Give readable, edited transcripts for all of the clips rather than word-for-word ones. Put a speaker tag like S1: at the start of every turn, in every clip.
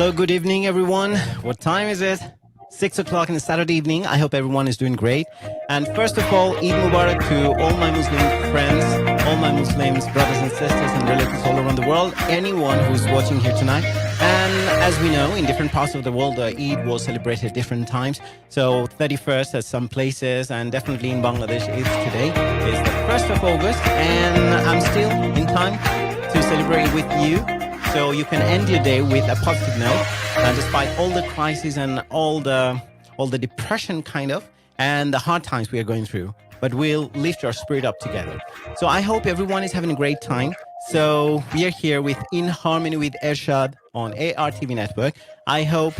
S1: Hello, good evening, everyone. What time is it? 6 o'clock in the Saturday evening. I hope everyone is doing great. And first of all, Eid Mubarak to all my Muslim friends, all my Muslims, brothers and sisters and relatives all around the world, anyone who's watching here tonight. And as we know, in different parts of the world, Eid was celebrated at different times. So 31st at some places, and definitely in Bangladesh, it's today. It's the 1st of August, and I'm still in time to celebrate with you. So you can end your day with a positive note, despite all the crises and all the depression kind of, and the hard times we are going through. But we'll lift our spirit up together. So I hope everyone is having a great time. So we are here with In Harmony with Ershad on ARTV Network. I hope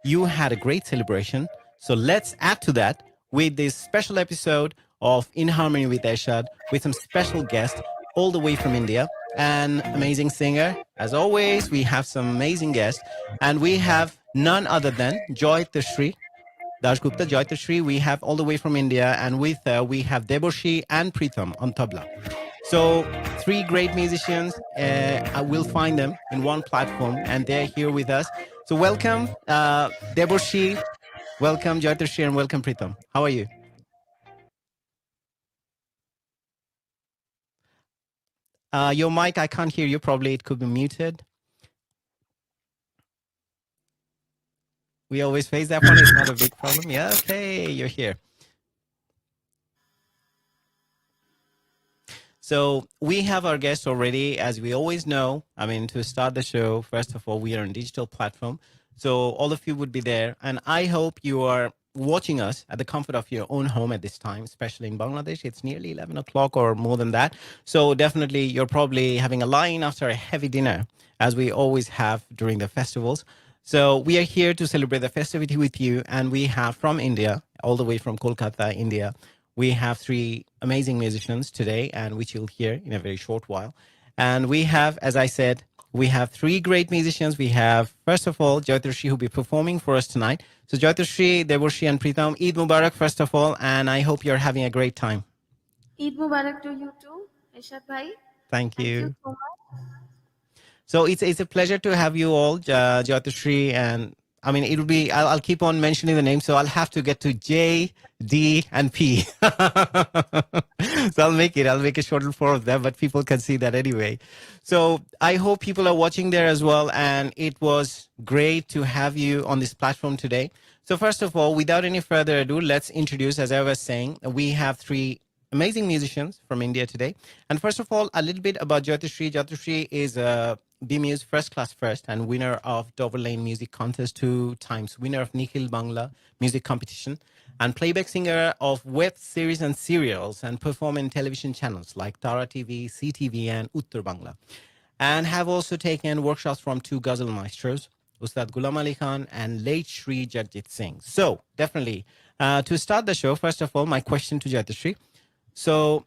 S1: you had a great celebration. So let's add to that with this special episode of In Harmony with Ershad with some special guests all the way from India, an amazing singer. As always, we have some amazing guests, and we have none other than JAITASHREE, Dashgupta, JAITASHREE. We have all the way from India, and with we have DEBORSHEE and PRITAM on tabla. So three great musicians. I will find them in one platform, and they're here with us. So welcome, DEBORSHEE, welcome JAITASHREE, and welcome PRITAM. How are you? Your mic, I can't hear you. Probably it could be muted. We always face that one. It's not a big problem. Yeah, okay, you're here. So we have our guests already, as we always know. I mean, to start the show, first of all, we are on a digital platform. So all of you would be there. And I hope you are watching us at the comfort of your own home at this time, especially in Bangladesh. It's nearly 11 o'clock or more than that. So definitely you're probably having a line after a heavy dinner, as we always have during the festivals. So we are here to celebrate the festivity with you. And we have from India, all the way from Kolkata, India, we have three amazing musicians today, and which you'll hear in a very short while. And we have, as I said, we have three great musicians. We have, first of all, JAITASHREE, who will be performing for us tonight. So JAITASHREE, DEBORSHEE, and PRITAM, Eid Mubarak, first of all, and I hope you're having a great time.
S2: Eid Mubarak to you too, Ershad bhai.
S1: Thank you.
S2: Thank you so much.
S1: So it's a pleasure to have you all, JAITASHREE, and I mean, it'll be, I'll keep on mentioning the name, so I'll have to get to J, D, and P. So I'll make a shorter form of them, but people can see that anyway. So I hope people are watching there as well, and it was great to have you on this platform today. So first of all, without any further ado, let's introduce, as I was saying, we have three amazing musicians from India today. And first of all, a little bit about JAITASHREE. JAITASHREE is a BMuse First Class First and winner of Dover Lane Music Contest 2 times, winner of Nikhil Bangla Music Competition, and playback singer of web series and serials, and perform in television channels like Tara TV, CTV, and Uttar Bangla. And have also taken workshops from two ghazal maestros, Ustad Ghulam Ali Khan and late Shri Jagjit Singh. So definitely, to start the show, first of all, my question to JAITASHREE. So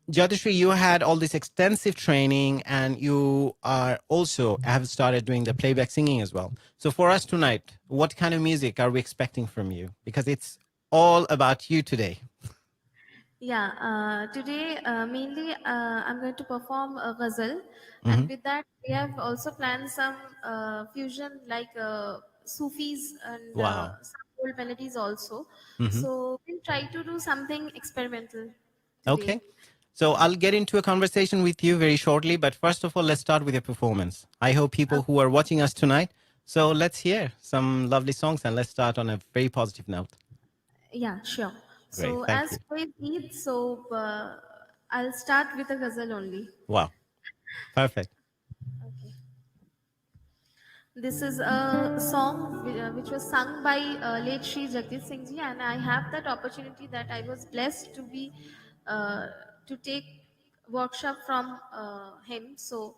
S1: JAITASHREE, you had all this extensive training, and you are also have started doing the playback singing as well. So for us tonight, what kind of music are we expecting from you? Because it's all about you today.
S2: Yeah, today mainly I'm going to perform a ghazal, and with that we have also planned some fusion like Sufis and
S1: Wow.
S2: some old melodies also. So we'll try to do something experimental today.
S1: Okay. So I'll get into a conversation with you very shortly, but first of all, let's start with your performance. I hope people who are watching us tonight, so let's hear some lovely songs, and let's start on a very positive note.
S2: Yeah, sure.
S1: Great,
S2: So
S1: thank
S2: as
S1: you.
S2: per Eid, so I'll start with a ghazal only.
S1: Wow, perfect.
S2: Okay. This is a song which was sung by late Shri Jagjit Singh ji, and I have that opportunity that I was blessed to be to take workshop from him. So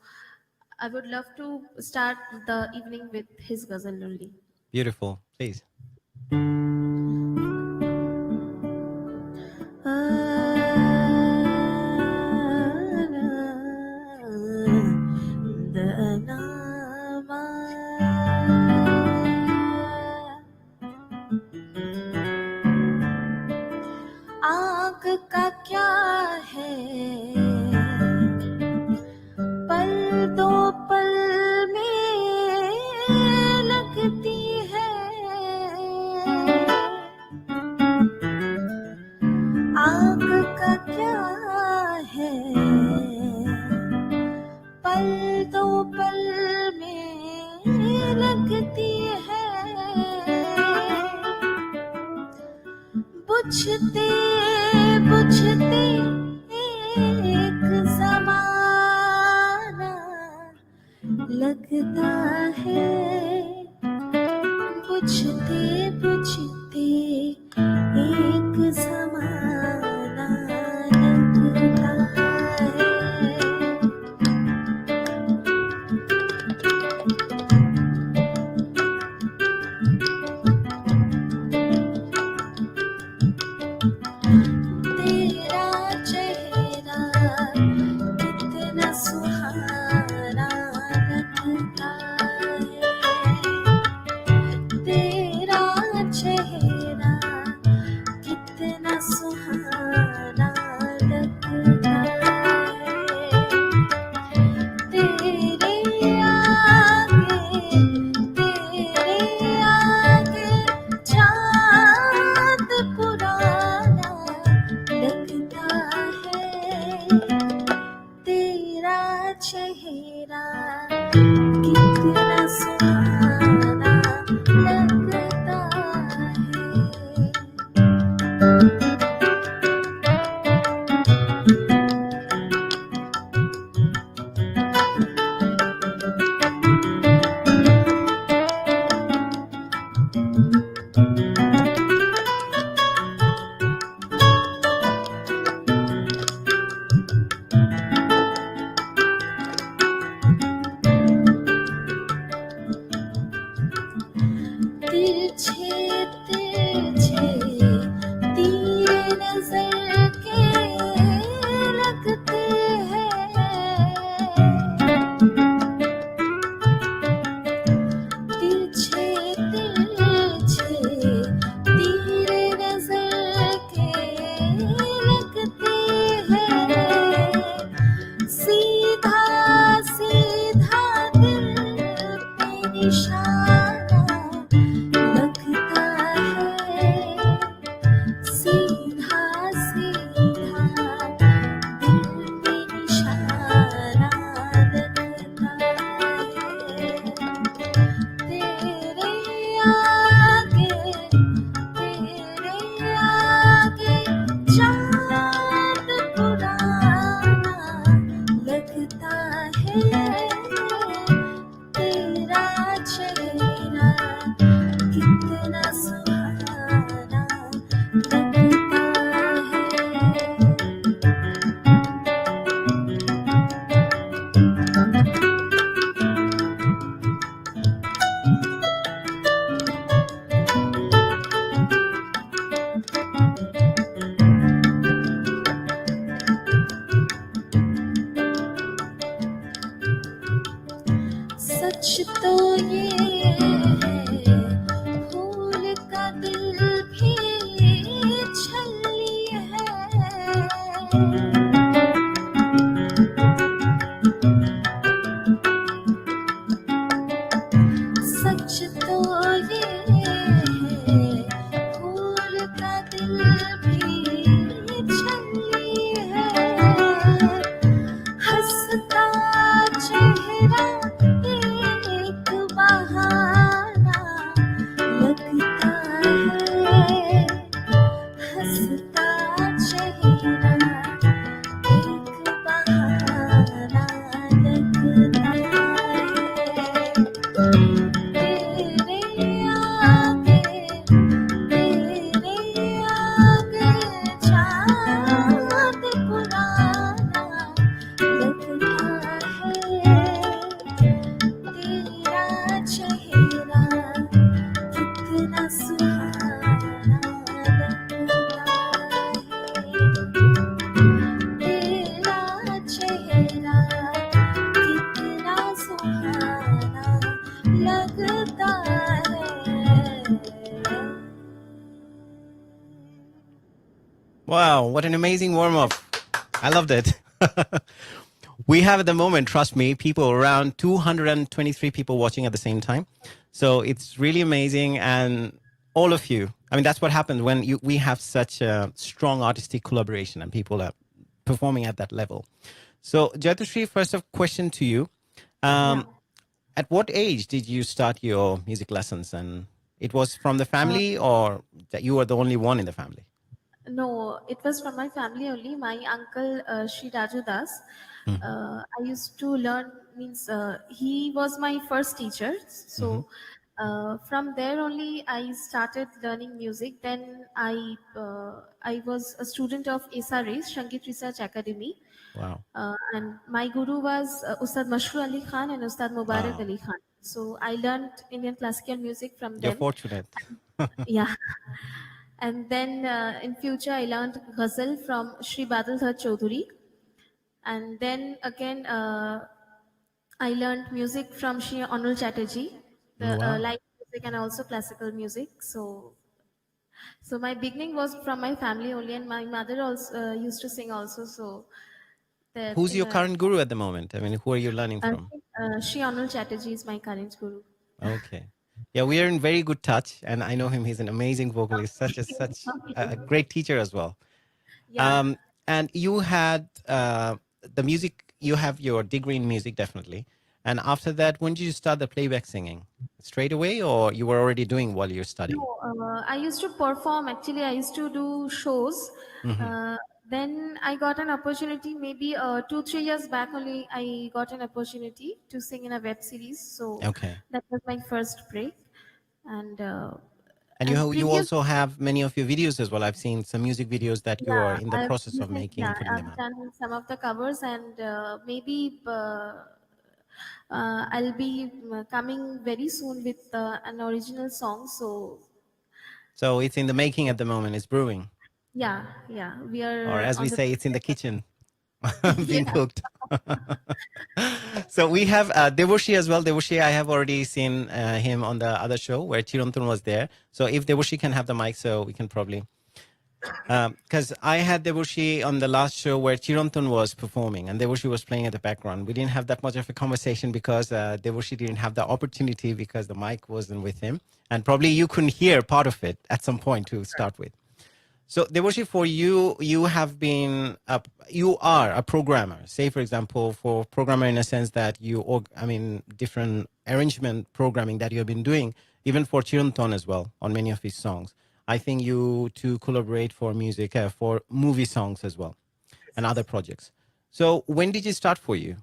S2: I would love to start the evening with his ghazal only.
S1: Beautiful, please.
S2: आग का क्या है पल दो पल में बुझते बुझते एक ज़माना लगता है, बुझते बुझते एक ज़माना लगता है। तेरा चेहरा कितना सुहाना लगता है, तेरा चेहरा कितना सुहाना लगता है। तेरे आगे चाँद पुराना लगता है, तेरा चेहरा कितना सुहाना लगता है। तिरछे तिरछे तीर नजर के लगते हैं, तिरछे तिरछे तीर नजर के लगते हैं, सीधा सीधा दिल पे निशाना लगता है, सीधा सीधा दिल पे निशाना लगता है। तेरे आगे चाँद पुराना लगता है, तेरा चेहरा कितना सुहाना लगता है। सच तो ये है फूल का दिल भी छली है, सच तो ये है फूल का दिल भी छली है, हंसता चेहरा एक बहाना लगता है, हंसता चेहरा एक बहाना लगता है। तेरे आगे चाँद पुराना लगता है, तेरा चेहरा कितना सुहाना लगता है, तेरा चेहरा कितना सुहाना लगता है।
S1: Wow, what an amazing warm up. I loved it. We have at the moment, trust me, people around 223 people watching at the same time. So it's really amazing. And all of you, I mean, that's what happens when we have such a strong artistic collaboration and people are performing at that level. So JAITASHREE, first a question to you. At what age did you start your music lessons? And it was from the family or that you were the only one in the family?
S2: No, it was from my family only. My uncle Shri Raju Das.
S1: Hmm.
S2: I used to learn means he was my first teacher.
S1: Hmm.
S2: So from there only I started learning music. Then I was a student of SRA's Sangeet Research Academy,
S1: Wow.
S2: and my guru was Ustad Mashru Ali Khan and Ustad Mubarak
S1: Wow.
S2: Ali Khan. So I learned Indian classical music from
S1: You're
S2: them.
S1: fortunate.
S2: Yeah. And then in future, I learned ghazal from Sri Badaldhar Chaudhuri. And then again, I learned music from Sri Anul Chatterjee, the
S1: Wow.
S2: light music and also classical music. So my beginning was from my family only, and my mother also used to sing also. So that
S1: Who's
S2: in
S1: your current guru at the moment? I mean, who are you learning from?
S2: Sri Anul Chatterjee is my current guru.
S1: Okay. Yeah, we are in very good touch, and I know him. He's an amazing vocalist, such a
S2: Okay.
S1: great teacher as well.
S2: Yeah.
S1: And you had the music. You have your degree in music, definitely. And after that, when did you start the playback singing? Straight away, or you were already doing while you're studying?
S2: No, I used to perform. Actually, I used to do shows.
S1: Hmm.
S2: Uh, then I got an opportunity, maybe 2, 3 years back only. I got an opportunity to sing in a web series. So
S1: Okay.
S2: that was my first break. And
S1: And
S2: and
S1: you
S2: previous,
S1: also have many of your videos as well. I've seen some music videos that you are
S2: yeah,
S1: in the process of making and putting them
S2: I've
S1: out.
S2: done some of the covers, and maybe I'll be coming very soon with an original song. So
S1: So it's in the making at the moment. It's brewing,
S2: yeah, we
S1: or
S2: are
S1: as we
S2: on the
S1: say, it's in the kitchen, being
S2: yeah.
S1: cooked. So we have Deborshee as well. Deborshee, I have already seen him on the other show where Chirantun was there. So if Deborshee can have the mic, so we can probably. Because I had Deborshee on the last show where Chirantun was performing and Deborshee was playing at the background. We didn't have that much of a conversation because Deborshee didn't have the opportunity because the mic wasn't with him. And probably you couldn't hear part of it at some point to start with. So, Devoshi, for you, you are a programmer. Say, for example, for programmer in a sense that different arrangement programming that you have been doing, even for Chiranton as well, on many of his songs. I think you two collaborate for music, for movie songs as well, and other projects. So, when did it start for you?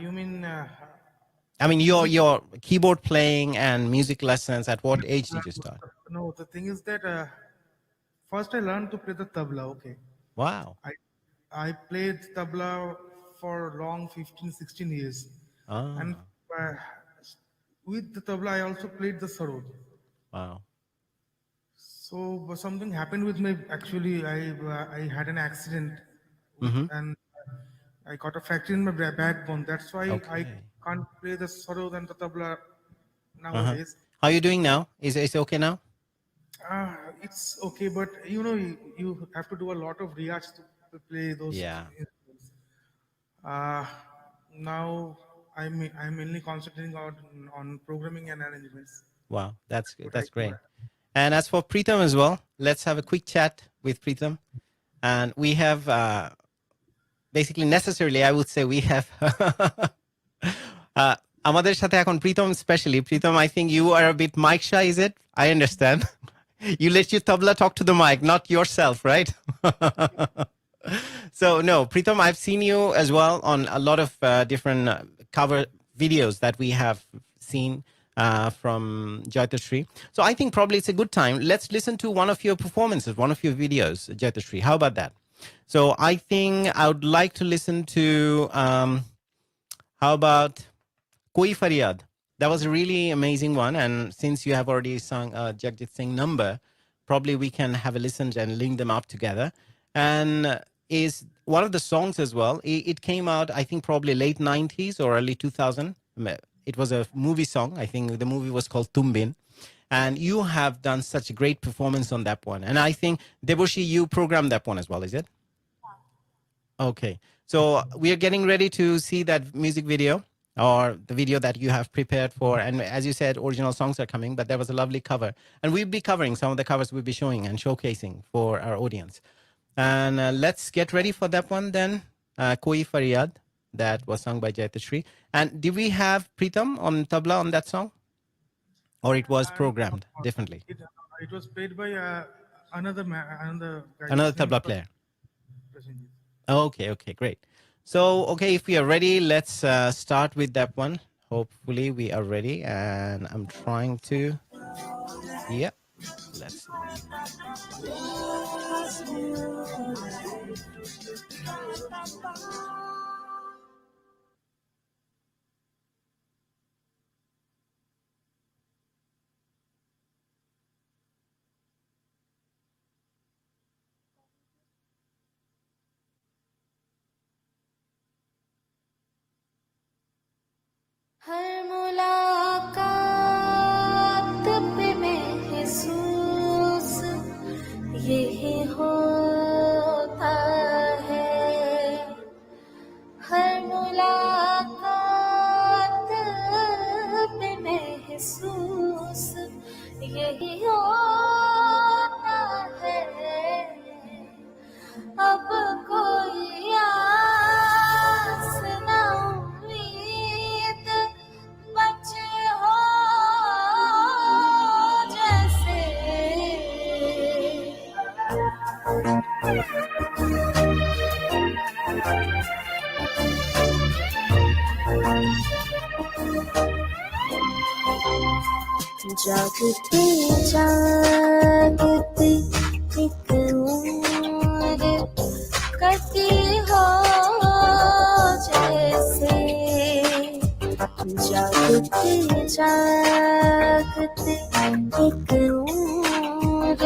S3: You mean
S1: I mean,
S3: music?
S1: your keyboard playing and music lessons. At what age did you start?
S3: No, the thing is that first I learned to play the tabla. Okay,
S1: Wow.
S3: I I played tabla for long 15, 16 years, and
S1: Ah,
S3: uh, with the tabla I also played the sarod.
S1: wow.
S3: So but something happened with me. Actually, I had an accident with
S1: Mm-hmm.
S3: and I got a fracture in my backbone. That's why I
S1: Okay.
S3: can't play the sarod and the tabla
S1: Uh-huh.
S3: nowadays.
S1: How are you doing now? Is it okay now?
S3: It's okay, but you have to do a lot of riyaj to play those
S1: Yeah.
S3: instruments. Uh, Now I'm mainly concentrating on programming and arrangements.
S1: Wow.
S3: What I
S1: That's
S3: do.
S1: great. And as for Pritam as well, let's have a quick chat with Pritam. And we have basically necessarily, I would say we have আমাদের সাথে এখন Pritam specially Pritam I think you are a bit mic shy, is it? I understand. You let your tabla talk to the mic, not yourself, right? So no, Pritam, I've seen you as well on a lot of different cover videos that we have seen from JAITASHREE. So I think probably it's a good time. Let's listen to one of your performances, one of your videos, JAITASHREE. How about that? So I think I would like to listen to, how about Koi Faryad? That was a really amazing one. And since you have already sung Jagjit Singh number, probably we can have a listen and link them up together. And is one of the songs as well. It came out, I think, probably late 90s or early 2000. It was a movie song. I think the movie was called Tumbin. And you have done such a great performance on that one. And I think, Deborshee, you programmed that one as well, is it? Okay. So we are getting ready to see that music video or the video that you have prepared for. And as you said, original songs are coming, but there was a lovely cover. And we'll be covering some of the covers we'll be showing and showcasing for our audience. And let's get ready for that one then. Koi Faryad, that was sung by JAITASHREE. And did we have Pritam on tabla on that song? Or it was
S3: And
S1: programmed differently?
S3: it was played by another guy
S1: Another
S3: was named
S1: tabla player.
S3: Prasenjit.
S1: Okay, okay, great. So, okay, if we are ready, let's start with that one. Hopefully, we are ready, and I'm trying to. Yeah, let's see.
S2: हर मुलाकात पे महसूस यही होता है हर मुलाकात पे महसूस यही होता है अब कोई आस ना उम्मीद बचे हो जैसे जागते जागते एक उम्र कटी हो जैसे जागते जागते एक उम्र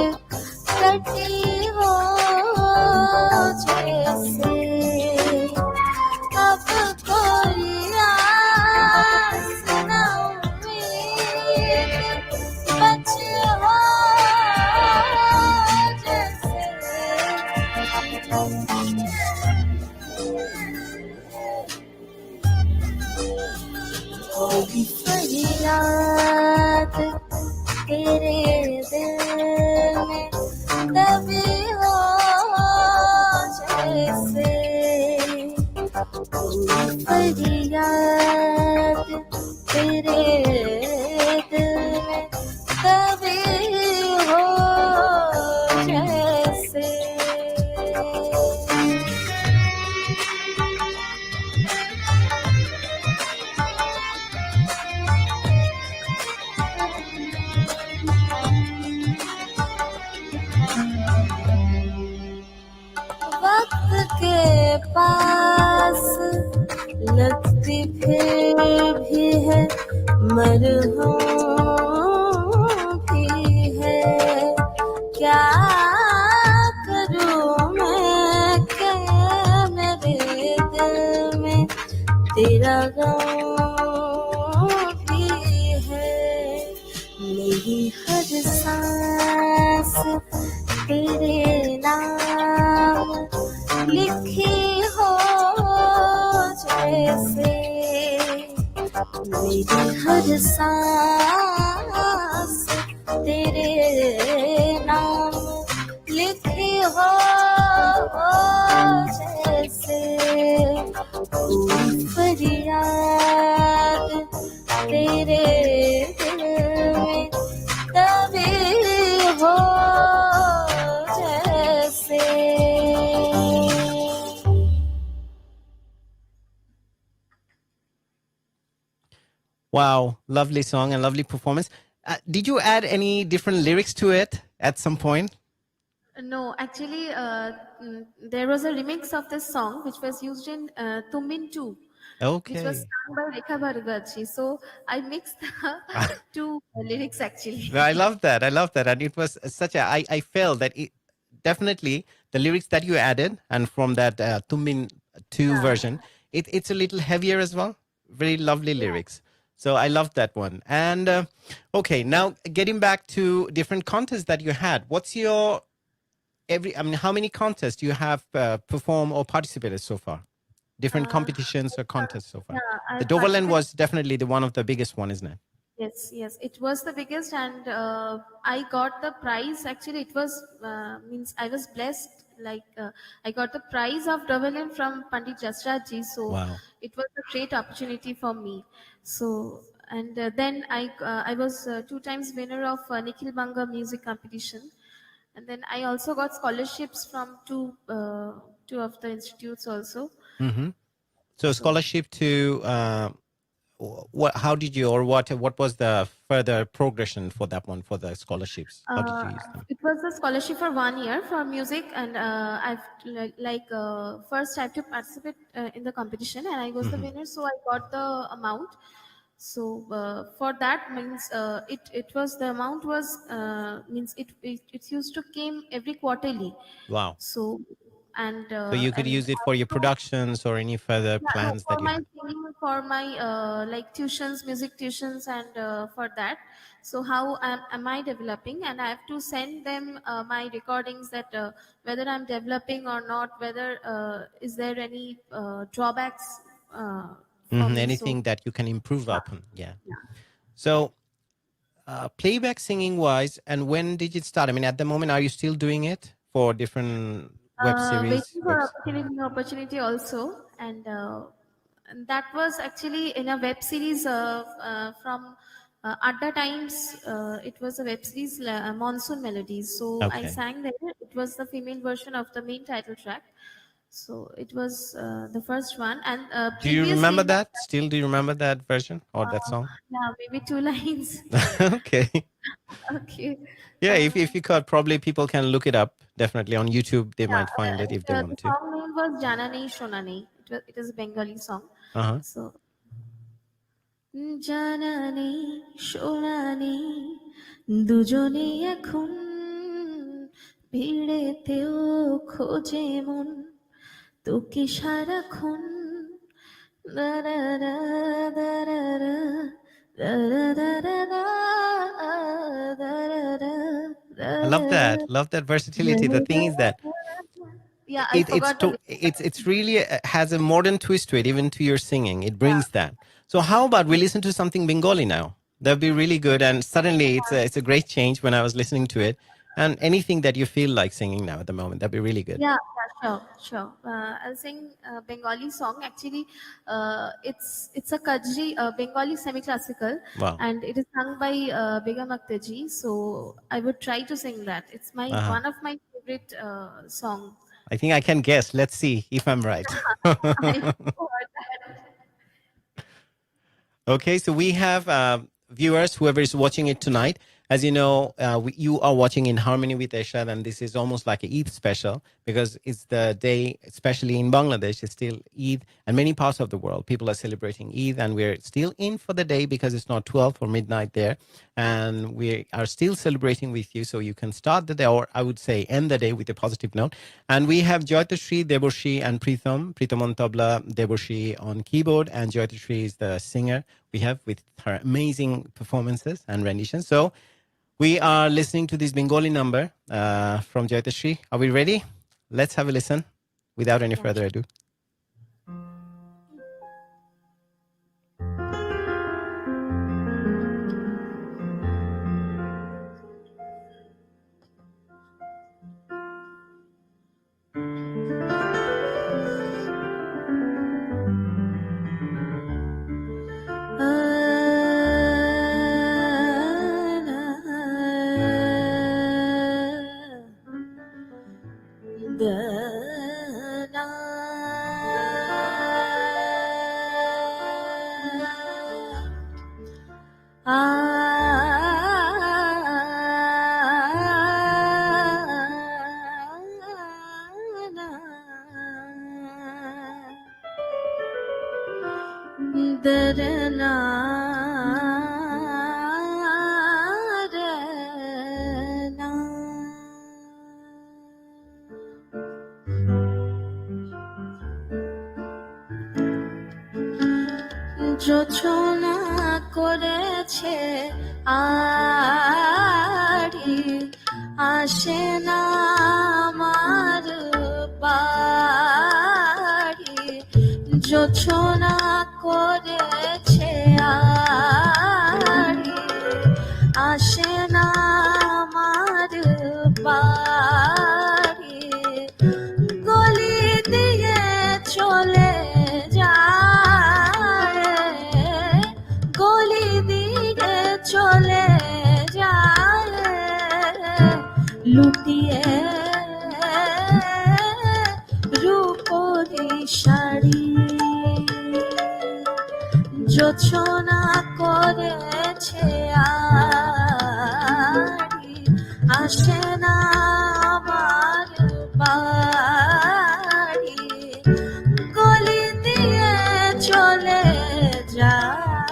S2: कटी हो जैसे अब कोई आस ना उम्मीद बचे हो जैसे होगी फरियाद तेरे दिल में तभी हो जैसे होगी फरियाद तेरे दिल में तभी हो जैसे वक्त के पास लगती फिर भी है मरहूम भी है क्या करूं मैं कि मेरे दिल में तेरा गम भी है मेरी हर सांस तेरे नाम लिखी हो जैसे मेरी हर सांस तेरे नाम लिखी हो जैसे कोई फरियाद तेरे दिल में तभी हो जैसे
S1: Wow, lovely song and lovely performance. Did you add any different lyrics to it at some point?
S2: No, actually, there was a remix of this song which was used in Tumin 2, which was
S1: Okay.
S2: sung by Rekha Bhargachi. So I mixed the two lyrics actually.
S1: No, I love that. I love that. And it was such a, I felt that it definitely the lyrics that you added and from that Tumbin 2
S2: Yeah.
S1: version, it's a little heavier as well. Very lovely lyrics. So I loved that one. And okay, now getting back to different contests that you had, what's your how many contests you have performed or participated so far? Different competitions or contests so far?
S2: Yeah,
S1: The
S2: I've
S1: Doverland
S2: participated.
S1: was definitely the one of the biggest one, isn't it?
S2: Yes, yes, it was the biggest, and I got the prize. Actually, it was means I was blessed. Like I got the prize of Dovelin from Pandit Jasraj ji. So
S1: Wow.
S2: it was a great opportunity for me. So and then I was 2 times winner of Nikhil Banga music competition. And then I also got scholarships from two of the institutes also.
S1: So scholarship to what? How did you, or what was the further progression for that one, for the scholarships? How did you use them?
S2: It was a scholarship for 1 year for music, and first I had to participate in the competition, and I was the winner, so I got the amount. So for that means it was the amount was means it used to came every quarterly.
S1: Wow.
S2: So
S1: So you could use it for your productions or any further
S2: yeah, no,
S1: plans
S2: for
S1: that you
S2: my
S1: have.
S2: singing, for my like tuitions, music tuitions, and for that. So how am I developing? And I have to send them my recordings that whether I'm developing or not, whether is there any drawbacks for me. So
S1: Anything that you can improve
S2: yeah,
S1: upon. Yeah.
S2: yeah.
S1: So playback singing wise, and when did it start? I mean, at the moment, are you still doing it for different web series?
S2: Waiting for opportunity also, and that was actually in a web series from Adda Times. It was a web series, Monsoon Melodies. So I
S1: Okay.
S2: sang there. It was the female version of the main title track. So it was the first one, and
S1: Do you
S2: previously
S1: remember
S2: in that,
S1: that? Still, do you remember that version or that song?
S2: yeah, maybe two lines.
S1: Okay.
S2: Okay.
S1: Yeah,
S2: Uh,
S1: if you could, probably people can look it up. Definitely on YouTube, they
S2: Yeah,
S1: might find it if they
S2: the
S1: want to.
S2: song name was Janani Shonani. It is a Bengali song.
S1: Uh-huh.
S2: So, জানানি শোনানি দুজনে এখন ভিড়েতেও খোঁজে মন তোকে সারাক্ষণ দারারা দারারা দারারা দারারা
S1: I love that. Love that versatility. The thing is that
S2: yeah, I
S1: it's
S2: forgot the
S1: it's really has a modern twist to it, even to your singing. It brings that. So how about we listen to something Bengali now? That'd be really good. And suddenly it's a great change when I was listening to it. And anything that you feel like singing now at the moment, that'd be really good.
S2: Yeah, sure, sure. I'll sing a Bengali song. Actually, it's a Kajri Bengali semi-classical,
S1: Wow.
S2: and it is sung by Begum Akhtarji. So I would try to sing that. It's my
S1: Uh-huh.
S2: one of my favorite song.
S1: I think I can guess. Let's see if I'm right.
S2: I heard that.
S1: Okay, so we have viewers, whoever is watching it tonight. As you know, you are watching In Harmony with Ershad, and this is almost like an Eid special because it's the day, especially in Bangladesh, it's still Eid, and many parts of the world, people are celebrating Eid, and we're still in for the day because it's not 12 or midnight there, and we are still celebrating with you, so you can start the day, or I would say end the day with a positive note. And we have JAITASHREE, DEBORSHEE, and Pritam on tabla, DEBORSHEE on keyboard, and JAITASHREE is the singer we have with her amazing performances and renditions. So we are listening to this Bengali number from JAITASHREE. Are we ready? Let's have a listen without any further ado.
S2: যোচনা করেছে আড়ি আসে না আমার বাড়ি যোচনা করেছে আড়ি আসে না আমার বাড়ি গলি দিয়ে চলে যায় গলি দিয়ে চলে যায় লুটিয়ে জোছনা করেছে আড়ি, আসে না আমার বাড়ি, গলি দিয়ে চলে যায়,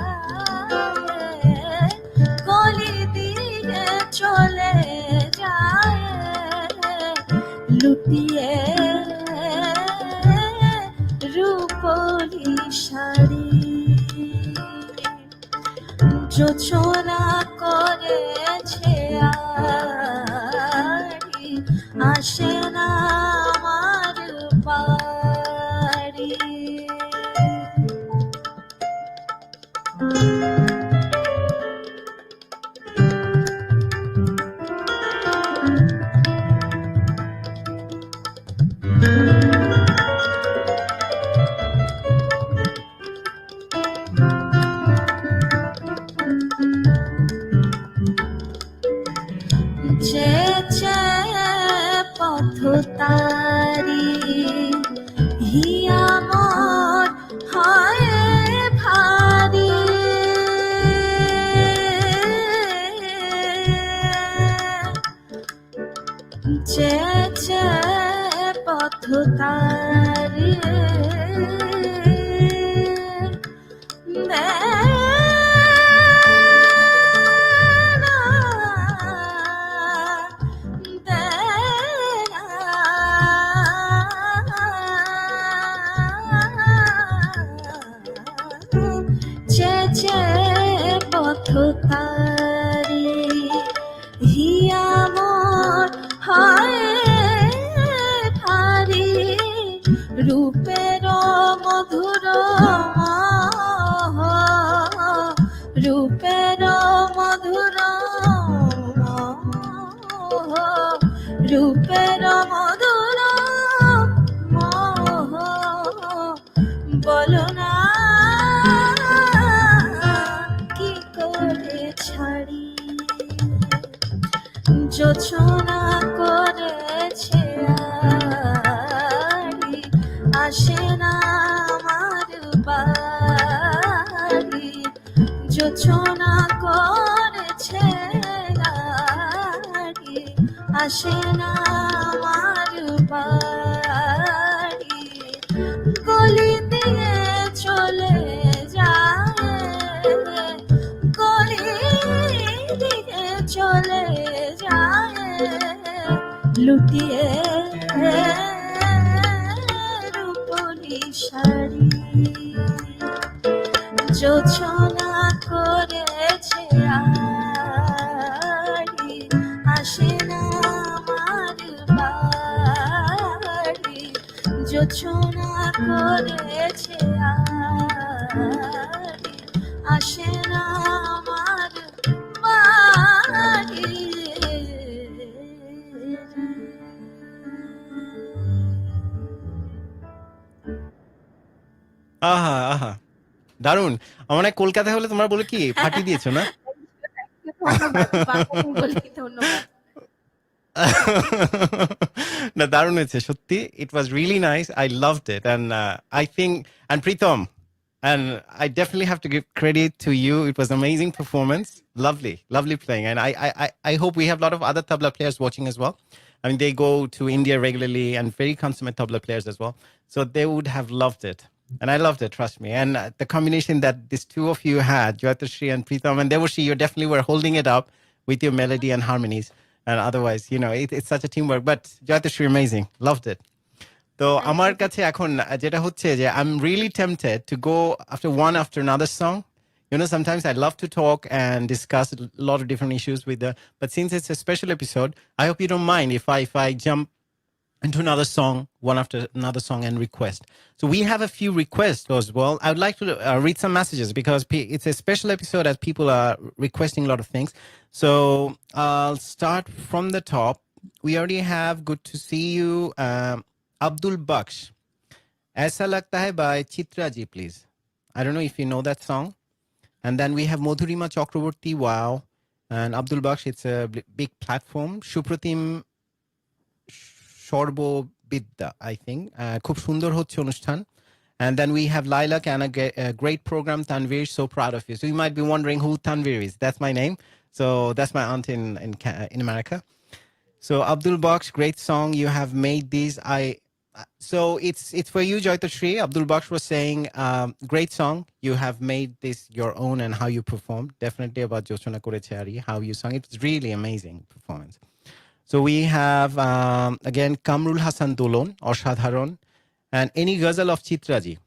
S2: গলি দিয়ে চলে যায়, লুটিয়ে রূপলি শাড়ি, জোছনা করেছে আড়ি, আসে না আমার বাড়ি। চেয়ে পথ তারি, হিয়া মোর হয় ভারী, চেয়ে পথ তারি, চেয়ে পথ তারি, হিয়া মোর হয় ভারী, রূপের মধুর মোহ, রূপের মধুর মোহ, রূপের মধুর মোহ, বলো না কি করে ছাড়ি, জোছনা করেছে আড়ি, আসে না আমার বাড়ি, জোছনা করেছে আড়ি, আসে না আমার বাড়ি, গলি দিয়ে চলে যায়, গলি দিয়ে চলে যায়, লুটিয়ে রূপলি শাড়ি, জোছনা করেছে আড়ি, আসে না আমার বাড়ি, জোছনা করেছে আড়ি, আসে না আমার বাড়ি।
S1: আহা আহা দারুণ। আমার মনে হয় কলকাতা হলে তোমরা বলে কি ফাটিয়ে দিয়েছো না?
S2: ধন্যবাদ, বাংলায় বলি ধন্যবাদ।
S1: না দারুণ হয়েছে সত্যি। It was really nice. I loved it, and I think, and Pritam, and I definitely have to give credit to you. It was amazing performance. Lovely, lovely playing, and I hope we have a lot of other tabla players watching as well. I mean, they go to India regularly and very consummate tabla players as well, so they would have loved it. And I loved it, trust me. And the combination that these two of you had, JAITASHREE and Pritam, and DEBORSHEE, you definitely were holding it up with your melody and harmonies. And otherwise, you know, it's such a teamwork. But JAITASHREE, amazing. Loved it. তো আমার কাছে এখন যেটা হচ্ছে যে I'm really tempted to go after another song. You know, sometimes I love to talk and discuss a lot of different issues with but since it's a special episode, I hope you don't mind if I jump into another song, one after another song, and request. So we have a few requests as well. I would like to read some messages because it's a special episode as people are requesting a lot of things. So I'll start from the top. We already have Good to See You, Abdul Baksh. Aisa Lagta Hai by Chitra Ji, please. I don't know if you know that song. And then we have Madhurima Chakraborty, wow. And Abdul Baksh, it's a big platform. Shupratim Sarbabidya, I think. খুব সুন্দর হচ্ছে অনুষ্ঠান। And then we have Lilac and a great program, Tanvir. So proud of you. So you might be wondering who Tanvir is. That's my name. So that's my aunt in America. So Abdul Baksh, great song. You have made these. So it's for you, JAITASHREE. Abdul Baksh was saying, great song. You have made this your own and how you performed. Definitely about Joshona Korechari, how you sung. It's really amazing performance. So we have, again, Kamrul Hassan Dolon, Ershad, and any ghazal of Chitraji.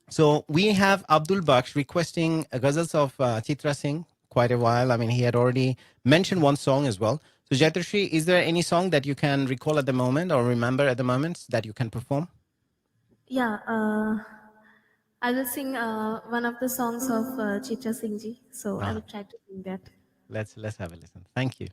S1: So we have Abdul Baksh requesting ghazals of Chitra Singh quite a while. I mean, he had already mentioned one song as well. So JAITASHREE, is there any song that you can recall at the moment or remember at the moment that you can perform?
S2: Yeah, I will sing one of the songs of Chitra Singh ji. So I will try to sing that.
S1: Let's have a listen. Thank you.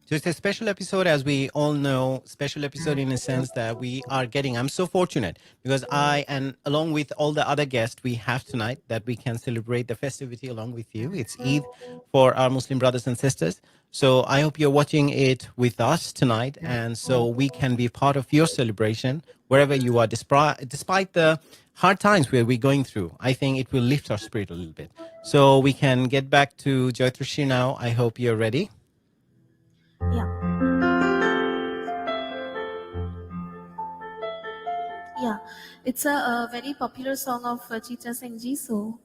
S1: So it's a special episode, as we all know, special episode in a sense that we are getting. I'm so fortunate because and along with all the other guests we have tonight, that we can celebrate the festivity along with you. It's Eid for our Muslim brothers and sisters. So I hope you're watching it with us tonight. And so we can be part of your celebration wherever you are, despite the hard times where we're going through. I think it will lift our spirit a little bit. So we can get back to JAITASHREE now. I hope you're ready.
S2: Yeah. Yeah, it's a very popular song of Chitra Singh ji. So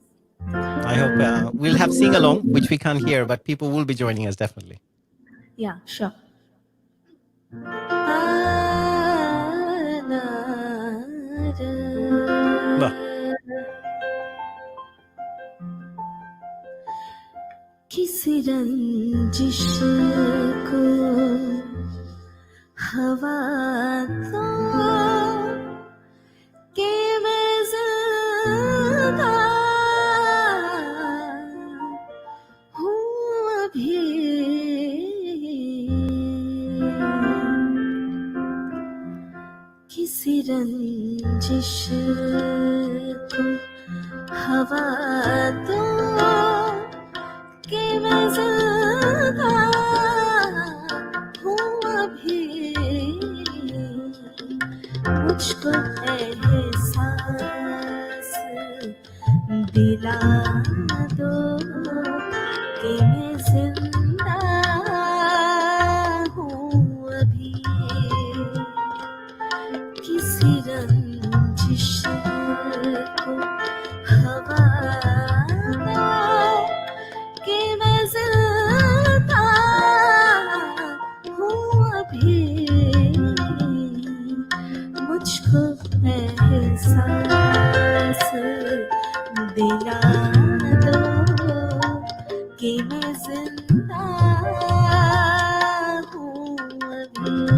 S1: I hope we'll have sing along, which we can't hear, but people will be joining us definitely.
S2: yeah, sure. किसी रंजिश को हवा दो कि मैं ज़िंदा हूँ अभी किसी रंजिश को हवा दो कि मैं ज़िंदा हूँ अभी मुझको एहसास दिला दो कि मैं ज़िंदा हूँ अभी किसी रंजिश को हवा दो कि मैं ज़िंदा हूँ अभी मुझको एहसास दिला दो कि मैं ज़िंदा हूँ अभी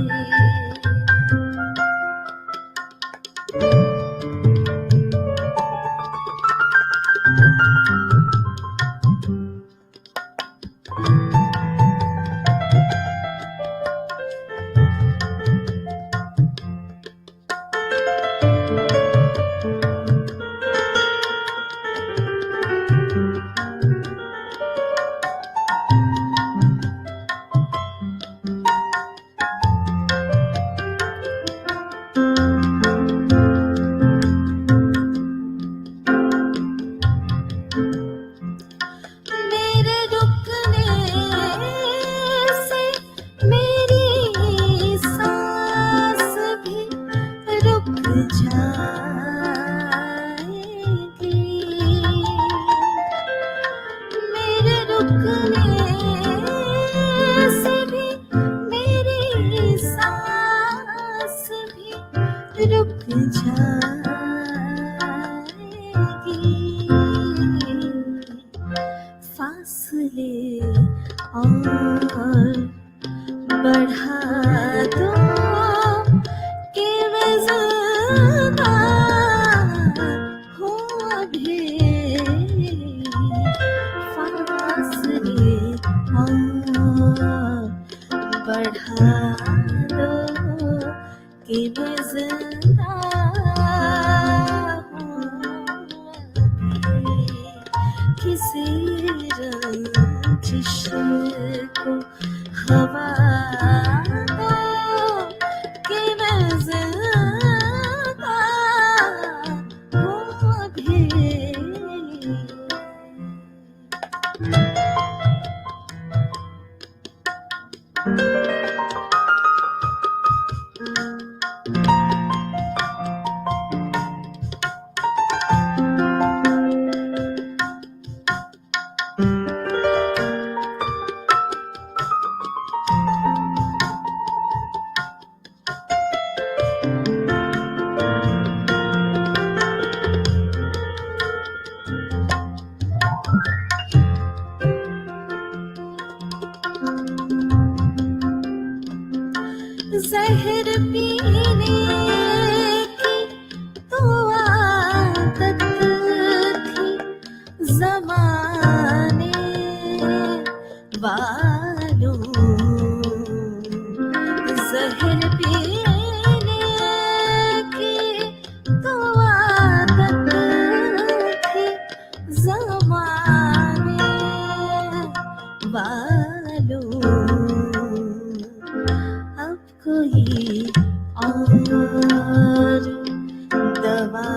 S2: दवा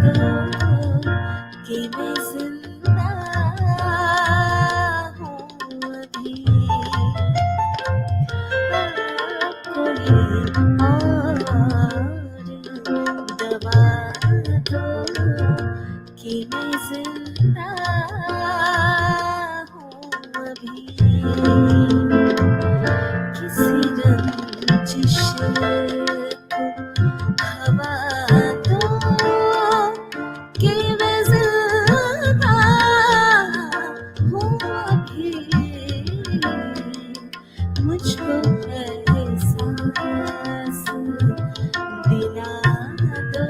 S2: दो कि मैं जिंदा हूँ अभी कोई और दवा दो कि मैं जिंदा हूँ अभी किसी रंजिश को हवा दो कि मैं जिंदा हूँ अभी मुझको एहसास दिला दो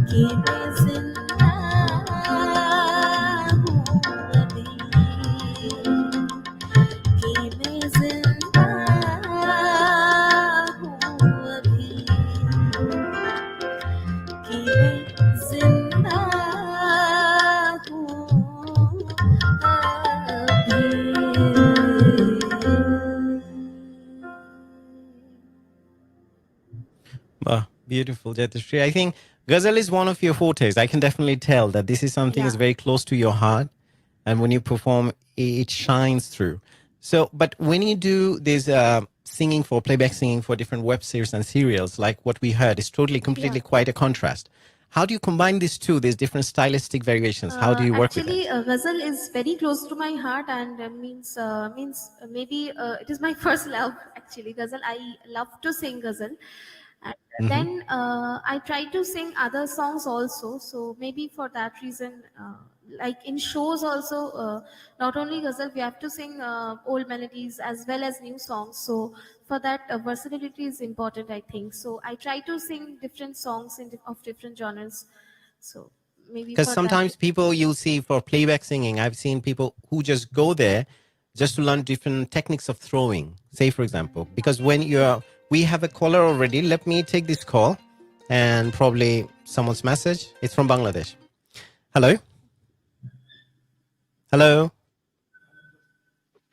S2: कि मैं जिंदा हूँ अभी कि मैं जिंदा हूँ अभी कि मैं जिंदा हूँ
S1: Ah, beautiful, Jaitashree. I think ghazal is one of your fortes. I can definitely tell that this is something that's very close to your heart, and when you perform, it shines through. So, but when you do this singing for playback singing for different web series and serials, like what we heard, is totally, completely quite a contrast. How do you combine these two? These different stylistic variations. How do you work with
S2: Actually,
S1: them?
S2: ghazal is very close to my heart, and maybe it is my first love. Actually, ghazal, I love to sing ghazal, and then I try to sing other songs also. So maybe for that reason, like in shows also, not only ghazal, we have to sing old melodies as well as new songs. So for that, versatility is important, I think. So I try to sing different songs of different genres. So maybe
S1: Because
S2: for that.
S1: sometimes people you'll see for playback singing, I've seen people who just go there just to learn different techniques of throwing. Say, for example, because when we have a caller already. Let me take this call and probably someone's message. It's from Bangladesh. Hello? Hello?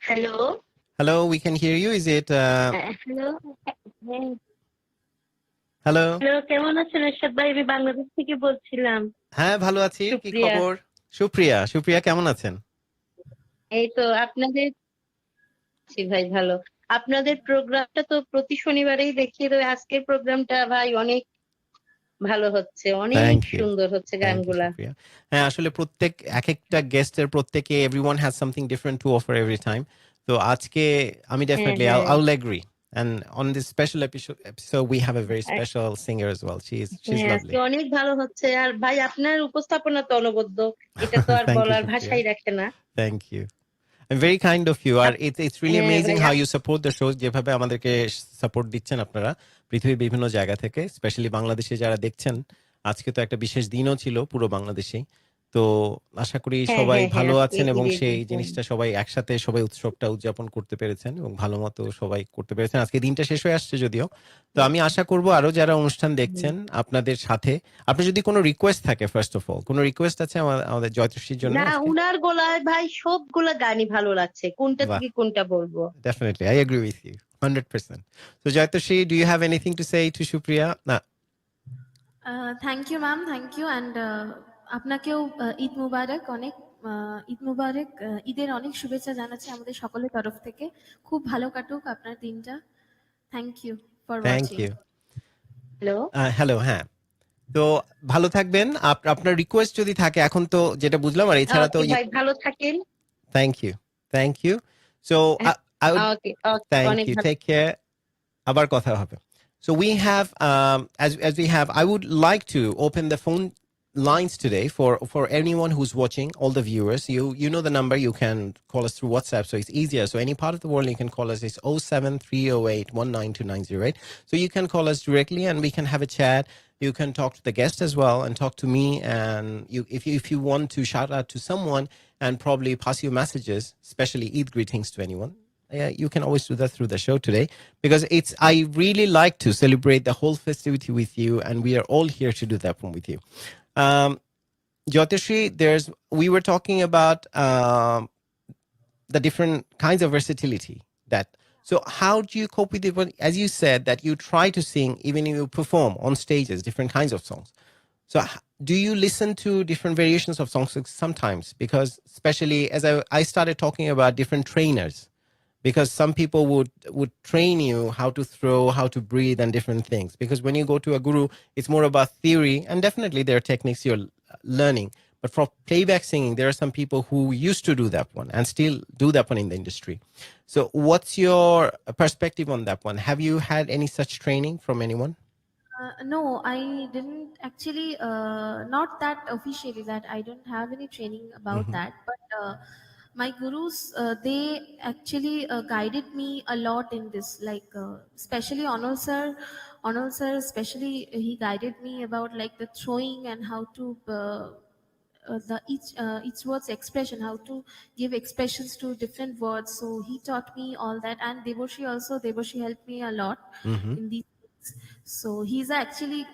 S4: Hello.
S1: Hello, we can hear you. Is it?
S4: Hello.
S1: Hello?
S4: Hello, কেমন আছেন এরশাদ ভাই? আমি বাংলাদেশ থেকে বলছিলাম।
S1: হ্যাঁ, ভালো আছি। কি
S4: সুপ্রিয়া।
S1: খবর? সুপ্রিয়া কেমন আছেন?
S4: এই তো আপনাদের জি ভাই ভালো। আপনাদের প্রোগ্রামটা তো প্রতি শনিবারেই দেখি, তো আজকের প্রোগ্রামটা ভাই অনেক ভালো হচ্ছে, অনেক
S1: Thank you.
S4: সুন্দর হচ্ছে
S1: Thank you,
S4: গানগুলা।
S1: Supriya. হ্যাঁ, আসলে এক একটা গেস্টের প্রত্যেকে everyone has something different to offer every time. তো আজকে আমি
S4: হ্যাঁ
S1: definitely
S4: হ্যাঁ
S1: I'll agree. And on this special episode we have a very special singer as well. She's
S4: হ্যাঁ, আজকে
S1: lovely.
S4: অনেক ভালো হচ্ছে। আর ভাই আপনার উপস্থাপনা তো অনবদ্য, এটা তো আর
S1: Thank you,
S4: বলার
S1: Supriya.
S4: ভাষাই রাখে না।
S1: Thank you. And very kind of you. R it's really
S4: হ্যাঁ
S1: amazing
S4: ভাই,
S1: how you support the shows, যেভাবে আমাদেরকে সাপোর্ট দিচ্ছেন আপনারা পৃথিবীর বিভিন্ন জায়গা থেকে, স্পেশালি বাংলাদেশে যারা দেখছেন। আজকে তো একটা বিশেষ দিনও ছিল পুরো বাংলাদেশে। তো আশা করি
S4: হ্যাঁ
S1: সবাই
S4: হ্যাঁ হ্যাঁ
S1: ভালো
S4: আজকে
S1: আছেন এবং
S4: ঈদের
S1: সেই
S4: দিন।
S1: জিনিসটা সবাই একসাথে সবাই উৎসবটা উদযাপন করতে পেরেছেন এবং ভালো মতো সবাই করতে পেরেছেন। আজকে দিনটা শেষ হয়ে আসছে যদিও। তো আমি আশা করব আরো যারা অনুষ্ঠান দেখছেন আপনাদের সাথে, আপনার যদি কোনো রিকোয়েস্ট থাকে, ফার্স্ট অফ অল কোনো রিকোয়েস্ট আছে আমাদের জয়তশ্রীর জন্য?
S4: না, উনার গলায় ভাই সবগুলা গানই ভালো লাগছে, কোনটা
S1: বাহ,
S4: থেকে কোনটা বলবো।
S1: definitely. I agree with you 100%. So, Jayatashri, do you have anything to say to Supriya? No.
S2: Thank you ma'am, thank you, and আপনাকেও ঈদ মুবারক, অনেক ঈদ মুবারক, ঈদের অনেক শুভেচ্ছা জানাচ্ছি আমাদের সকলের তরফ থেকে। খুব ভালো কাটুক আপনার দিনটা। Thank you for
S1: Thank
S2: watching.
S1: you.
S4: Hello.
S1: Hello, হ্যাঁ। তো ভালো থাকবেন। আপনার রিকোয়েস্ট যদি থাকে, এখন তো যেটা বুঝলাম, আর এছাড়া তো
S4: ওকে ভাই, ভালো থাকেন।
S1: thank you. Thank you. So, I would
S4: okay okay,
S1: thank
S4: অনেক
S1: you.
S4: ভালো।
S1: Take care. আবার কথা হবে। So we have, as we have, I would like to open the phone lines today for anyone who's watching, all the viewers. You know the number. You can call us through WhatsApp, so it's easier. So any part of the world you can call us. It's 07308192908. So you can call us directly, and we can have a chat. You can talk to the guest as well, and talk to me. And if you want to shout out to someone and probably pass your messages, especially Eid greetings to anyone, you can always do that through the show today, because I really like to celebrate the whole festivity with you, and we are all here to do that one with you. Jyotishi, we were talking about the different kinds of versatility that So how do you cope with it? As you said that you try to sing, even if you perform on stages, different kinds of songs. So do you listen to different variations of songs sometimes? Because especially as I started talking about different trainers, because some people would train you how to throw, how to breathe, and different things. Because when you go to a guru, it's more about theory, and definitely there are techniques you're learning. But for playback singing, there are some people who used to do that one and still do that one in the industry. So what's your perspective on that one? Have you had any such training from anyone?
S2: No, I didn't actually, not that officially, that I don't have any training about that. But my gurus, they actually guided me a lot in this, like especially Onol sir. Onol sir, especially, he guided me about like the throwing and how to the each word's expression, how to give expressions to different words. So he taught me all that, and Deborshee helped me a lot in these things. So he actually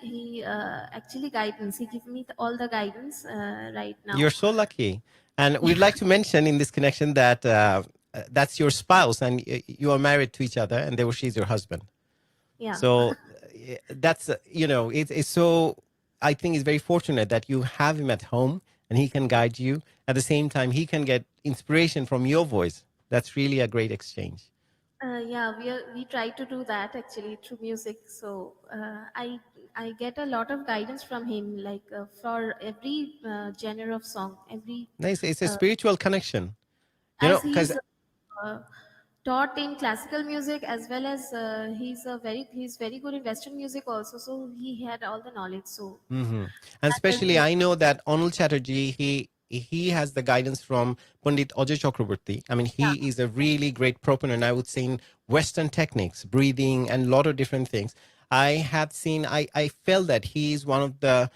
S2: guidance. He give me all the guidance right now.
S1: You're so lucky. And we'd like to mention in this connection that that's your spouse and you are married to each other, and she's your husband.
S2: Yeah.
S1: So that's, it's so, I think it's very fortunate that you have him at home and he can guide you. At the same time, he can get inspiration from your voice. That's really a great exchange.
S2: Yeah, we try to do that actually through music. So I get a lot of guidance from him, like for every genre of song, every
S1: Nice. It's a spiritual connection,
S2: as
S1: because
S2: he's uh, taught in classical music, as well as he's very good in Western music also. So he had all the knowledge. So
S1: and
S2: that helped
S1: especially
S2: me.
S1: I know that Onul Chatterjee, he has the guidance from Pandit Ajay Chakraborty. I mean,
S2: Yeah.
S1: he is a really great proponent, I would say, in Western techniques, breathing, and a lot of different things. I felt that he is one of the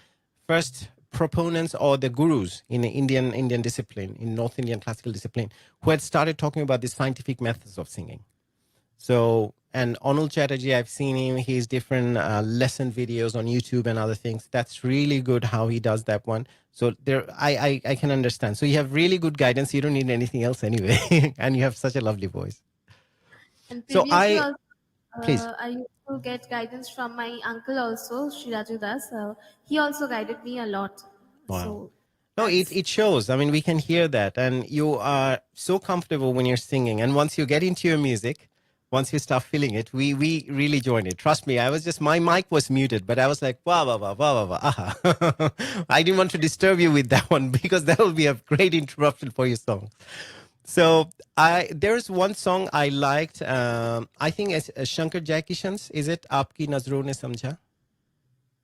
S1: first proponents or the gurus in the Indian discipline, in North Indian classical discipline, who had started talking about the scientific methods of singing. So, and Onul Chatterjee, I've seen him, his different lesson videos on YouTube and other things. That's really good how he does that one. So I can understand. So you have really good guidance. You don't need anything else anyway. And you have such a lovely voice.
S2: And
S1: So
S2: previously also,
S1: please.
S2: I used to get guidance from my uncle also, Shiraju Das. He also guided me a lot.
S1: Wow.
S2: So
S1: No,
S2: that's
S1: it shows. I mean, we can hear that. And you are so comfortable when you're singing. And once you get into your music, once you start feeling it, we really join it. Trust me, my mic was muted, but I was like, wow, wow, wow, wow, wow, wow. Aha. I didn't want to disturb you with that one because that will be a great interruption for your song. So there's one song I liked. I think it's Shankar Jaikishan's. Is it Aapki Nazron Ne Samjha?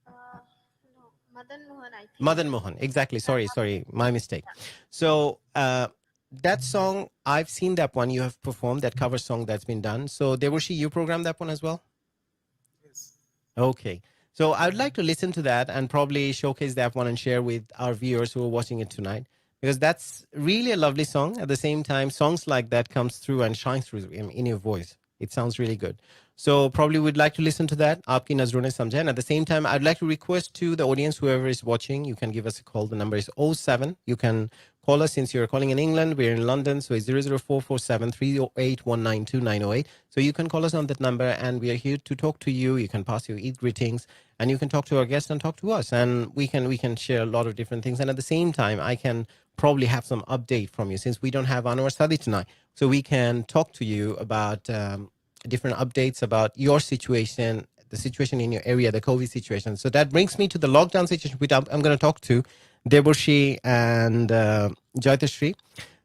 S2: no, Madan Mohan, I think.
S1: Madan Mohan, exactly. Sorry, my mistake. So that song, I've seen that one you have performed, that cover song that's been done. So Deborshee, you programmed that one as well?
S3: Yes.
S1: Okay. So I'd like to listen to that and probably showcase that one and share with our viewers who are watching it tonight, because that's really a lovely song. At the same time, songs like that comes through and shine through in your voice. It sounds really good. So probably we'd like to listen to that, Aapki Nazron Ne Samjha. And at the same time, I'd like to request to the audience, whoever is watching, you can give us a call. The number is '07. You can call us since you're calling in England. We're in London, so it's 00447 308 192 So you can call us on that number, and we are here to talk to you. You can pass your Eid greetings, and you can talk to our guests and talk to us, and we can share a lot of different things. And at the same time, I can probably have some update from you since we don't have Anwar Sadi tonight, so we can talk to you about different updates about your situation, the situation in your area, the COVID situation. So that brings me to the lockdown situation, which I'm going to talk to Deborshee and JAITASHREE.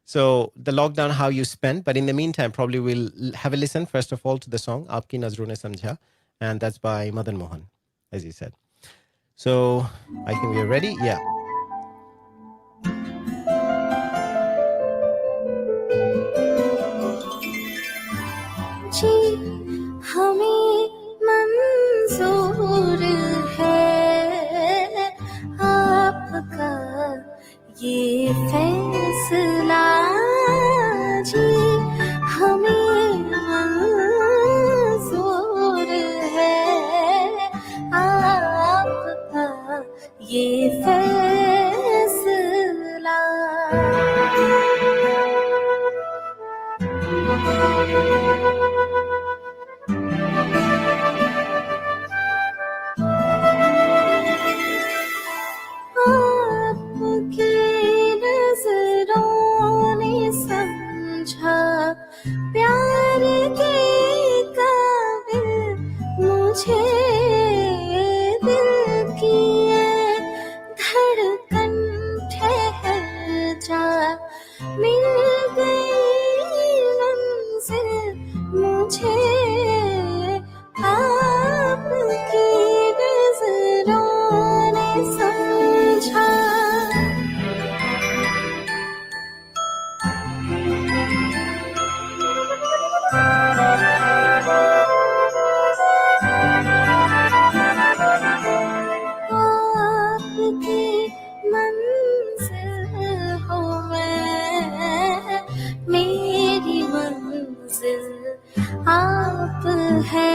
S1: So the lockdown, how you spent. But in the meantime, probably we'll have a listen, first of all, to the song, Aapki Nazron Ne Samjha. And that's by Madan Mohan, as you said. So I think we are ready. Yeah.
S2: जी हमें मंजूर है आपका ये फैसला, जी हमें मंजूर है आपका ये फैसला। मिल गई मंजिल मुझे आपकी नजरों ने समझा। आपकी मंजिल हो मैं, मेरी मंजिल आप है।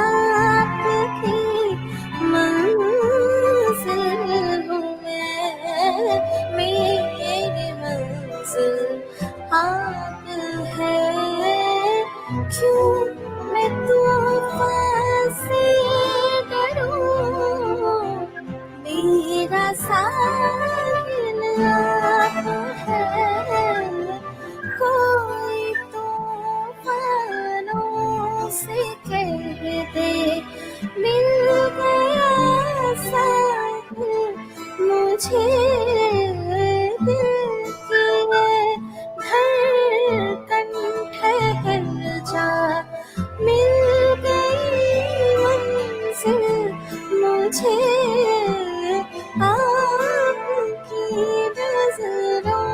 S2: आपकी मंजिल हो मैं, मेरी मंजिल आप है। क्यों मैं तूफान से डरूं, मेरा साहिल आप है। कोई तूफानों से कह दे मिल गया साहिल मुझे। दिल की धड़कन ठहर जा, मिल गई मंजिल मुझे आपकी नजरों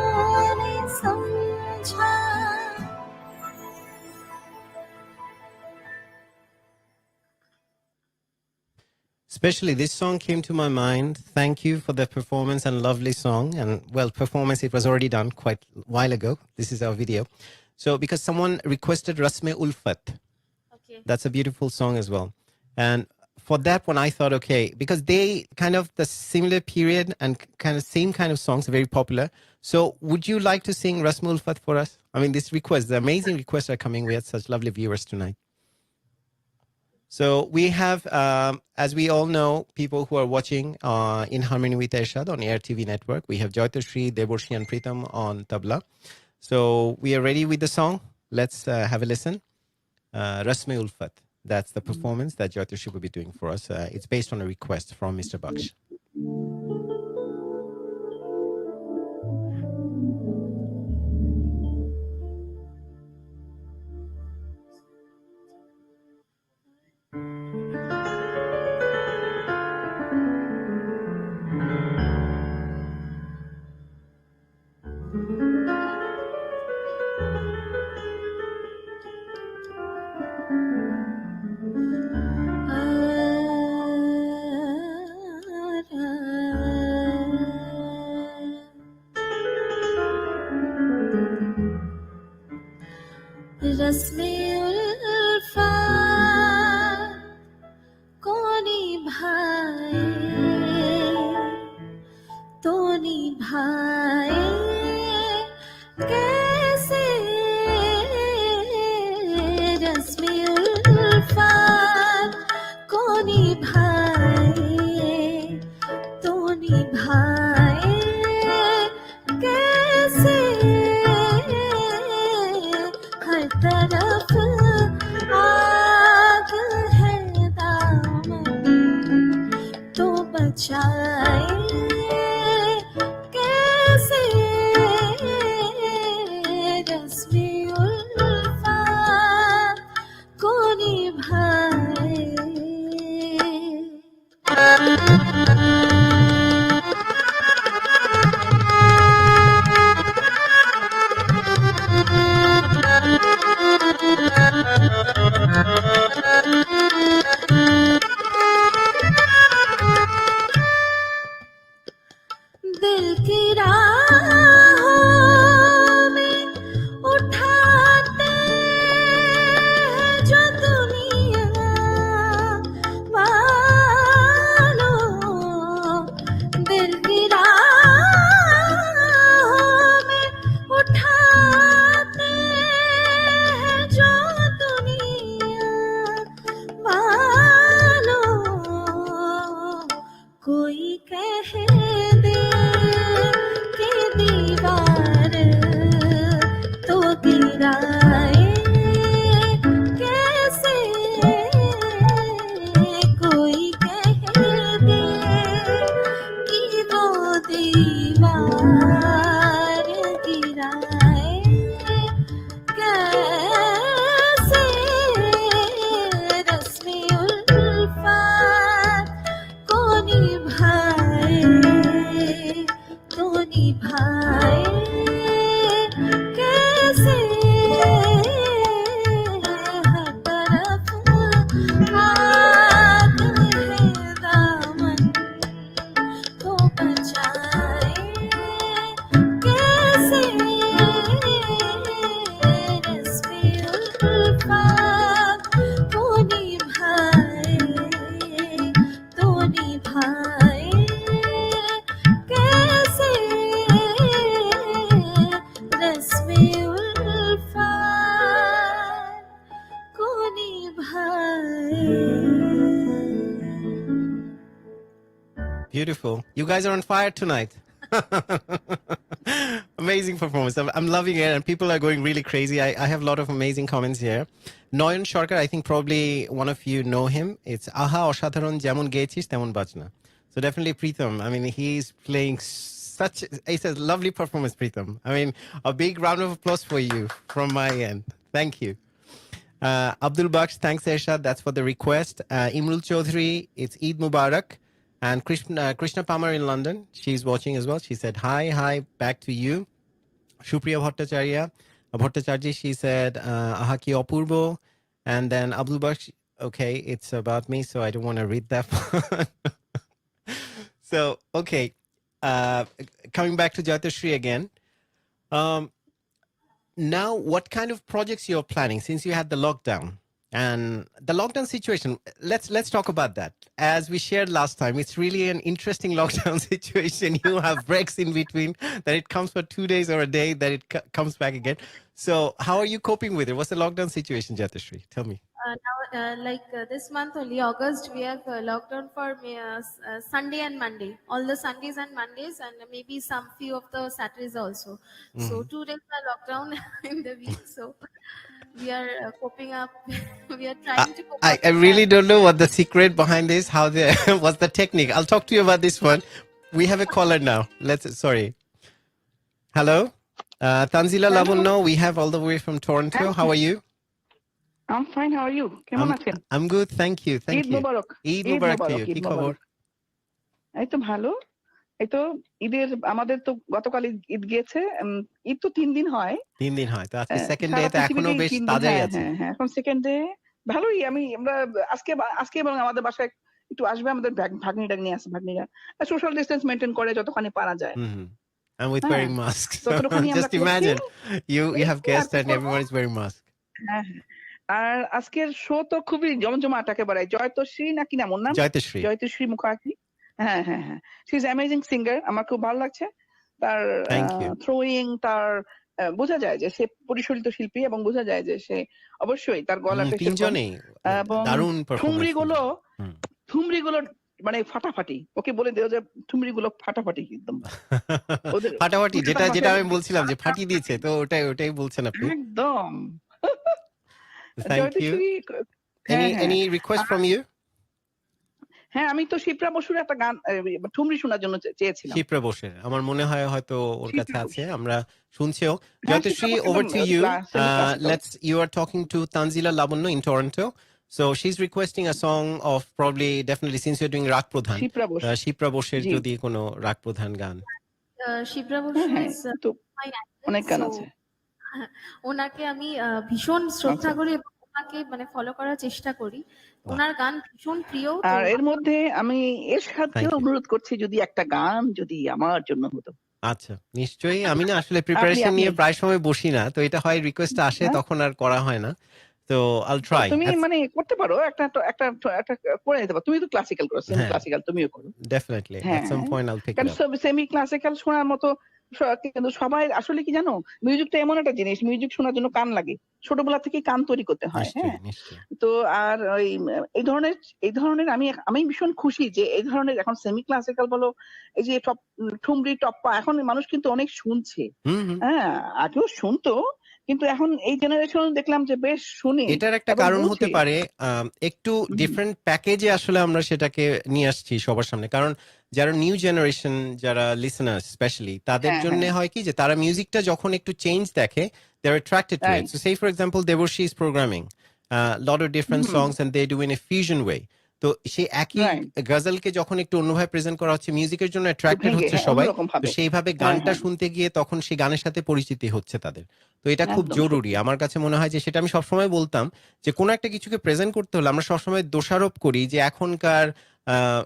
S2: ने समझा।
S1: Especially this song came to my mind. Thank you for the performance and lovely song. And well, performance, it was already done quite a while ago. This is our video. So because someone requested Rasme Ulfat,
S2: Okay.
S1: that's a beautiful song as well. And for that one, I thought, okay, because they kind of the similar period and kind of same kind of songs, very popular. So would you like to sing Rasme Ulfat for us? I mean, this request, the amazing requests are coming. We had such lovely viewers tonight. So we have, as we all know, people who are watching In Harmony with Ershad on Air TV network. We have JAITASHREE, DEBORSHEE and PRITAM on tabla. So we are ready with the song. Let's have a listen. Rasme Ulfat. That's the performance that JAITASHREE will be doing for us. It's based on a request from Mr. Baksh.
S2: रस्मे उल्फत को निभाए तो निभाए कैसे। रस्मे उल्फत को निभाए तो निभाए कैसे। हर तरफ आग है दामन तो बचाए कैसे। रस्मे उल्फत को निभाए। दिल की राहों में उठाते हैं जो दुनिया वालों। दिल की राहों में उठाते हैं जो दुनिया वालों। कोई कह दे कि दीवार तो गिराए कैसे। कोई कह दे कि वो दीवार जाए कैसे रस्मे उल्फत तो निभाए कैसे रस्मे उल्फत को निभाए.
S1: Beautiful. You guys are on fire tonight. Amazing performance. I'm loving it, and people are going really crazy. I have a lot of amazing comments here. Noyan Sharkar, I think probably one of you know him. It's Aha Oshadharon Jemon Geichis Temon Bajna. So definitely Pritam. I mean, he's playing such. It's a lovely performance, Pritam. I mean, a big round of applause for you from my end. Thank you. Abdul Baksh, thanks Ershad. That's for the request. Imrul Chaudhary, it's Eid Mubarak. And Krishna Pamar in London, she's watching as well. She said, hi, back to you. Shupriya Bhattacharya, she said, Ahaki Opurbo. And then Abdul Baksh, okay, it's about me, so I don't want to read that one. So, okay, coming back to JAITASHREE again. Now, what kind of projects you're planning since you had the lockdown? And the lockdown situation, let's talk about that. As we shared last time, it's really an interesting lockdown situation. You have breaks in between, that it comes for 2 days or a day, that it comes back again. So how are you coping with it? What's the lockdown situation, JAITASHREE? Tell me.
S2: Now, this month only, August, we have lockdown for Sunday and Monday. All the Sundays and Mondays, and maybe some few of the Saturdays also. So 2 days are lockdown in the week. So we are coping up. We are trying to cope up.
S1: I really don't know what the secret behind this. What's the technique? I'll talk to you about this one. We have a caller now. Sorry. Hello, Tanzila Lavunno. We have all the way from Toronto. How are you?
S5: I'm fine. How are you? কেমন আছেন?
S1: I'm good. Thank you.
S5: Eid Mobarak.
S1: Eid Mobarak to you. কি খবর?
S5: এই তো ভালো। এই তো ঈদের আমাদের তো গতকাল ঈদ গিয়েছে। ঈদ তো 3 দিন হয়।
S1: 3 দিন হয়। তো আজকে সেকেন্ড ডে তে এখনো বেশ তাজাই আছে।
S5: হ্যাঁ, এখন সেকেন্ড ডে ভালোই। আমরা আজকে এবং আমাদের বাসায় একটু আসবে আমাদের ভাগ্নিটা নিয়ে আসে ভাগ্নিরা। সোশ্যাল ডিসটেন্স মেইনটেইন করে যতখানি পারা যায়।
S1: And with wearing masks. Just imagine you have guests and everyone is wearing masks.
S5: হ্যাঁ। আর আজকের শো তো খুবই জমজমাট একেবারে। জয়তশ্রী নাকি নাম ওর নাম? জয়তশ্রী মুখার্জি। হ্যাঁ। She is amazing singer. আমার খুব ভালো লাগছে। তার থ্রোয়িং, তার বোঝা যায় যে সে পরিশোলিত শিল্পী এবং বোঝা যায় যে সে অবশ্যই তার গলাটা
S1: দারুণ পারফরম্যান্স।
S5: ঠুমরিগুলো মানে ফাটাফাটি। ওকে বলে দেও যে ঠুমরিগুলো ফাটাফাটি একদম।
S1: ফাটাফাটি যেটা আমি বলছিলাম যে ফাটি দিয়েছে, তো ওটাই বলছেন আপনি।
S5: একদম।
S1: Thank you. Any request from you?
S5: হ্যাঁ, আমি তো শিপ্রা বসুর একটা গান ঠুমরি শোনার জন্য চেয়েছিলাম।
S1: শিপ্রা বসুর আমার মনে হয় হয়তো ওর কাছে আছে, আমরা শুনছিও। JAITASHREE, over to you. You are talking to Tanzila Lavunno in Toronto. So she's requesting a song of definitely since you're doing রাগ প্রধান, শিপ্রা বসুর যদি কোনো রাগ প্রধান গান।
S2: শিপ্রা বসু
S5: অনেক গান আছে।
S2: ওনাকে আমি ভীষণ শ্রদ্ধা করি এবং ওনাকে মানে ফলো করার চেষ্টা করি। ওনার গান ভীষণ প্রিয়।
S5: আর এর মধ্যে আমি এরশাদকে অনুরোধ করছি যদি একটা গান যদি আমার জন্য হতো।
S1: আচ্ছা, নিশ্চয়ই। আমি না আসলে প্রিপারেশন নিয়ে প্রায় সময় বসি না, তো এটা হয় রিকোয়েস্ট আসে তখন আর করা হয় না। তো I'll try.
S5: তুমি মানে করতে পারো, একটা করে নিতে পারো। তুমি তো ক্লাসিক্যাল করো, সেমি ক্লাসিক্যাল তুমিও করো।
S1: Definitely. At some point I'll pick it up.
S5: কারণ সেমি ক্লাসিক্যাল শোনার মতো কিন্তু সবাই আসলে কি জানো, মিউজিকটা এমন একটা জিনিস, মিউজিক শোনার জন্য কান লাগে। ছোটবেলা থেকে কান তৈরি করতে হয়। হ্যাঁ, তো আর এই ধরনের আমি ভীষণ খুশি যে এই ধরনের এখন সেমি ক্লাসিক্যাল বলো, এই যে ঠুমরি টপ্পা, এখন মানুষ কিন্তু অনেক শুনছে। হ্যাঁ, আগেও শুনতো, কিন্তু এখন এই জেনারেশন দেখলাম যে বেশ শুনে।
S1: এটার একটা কারণ হতে পারে একটু ডিফারেন্ট প্যাকেজে আসলে আমরা সেটাকে নিয়ে আসছি সবার সামনে। কারণ যারা নিউ জেনারেশন, যারা লিসেনার্স স্পেশালি, তাদের জন্য হয় কি যে তারা মিউজিকটা যখন একটু চেঞ্জ দেখে, they are attracted to it. So say for example DEBORSHEE is programming lot of different songs and they do in a fusion way. তো সেই একই গজলকে যখন একটু অন্যভাবে প্রেজেন্ট করা হচ্ছে, মিউজিকের জন্য অ্যাট্রাক্টেড হচ্ছে সবাই। তো সেইভাবে গানটা শুনতে গিয়ে তখন সেই গানের সাথে পরিচিতি হচ্ছে তাদের। তো এটা খুব জরুরি। আমার কাছে মনে হয় যে সেটা আমি সবসময় বলতাম যে কোনো একটা কিছুকে প্রেজেন্ট করতে হলে আমরা সবসময় দোষারোপ করি যে এখনকার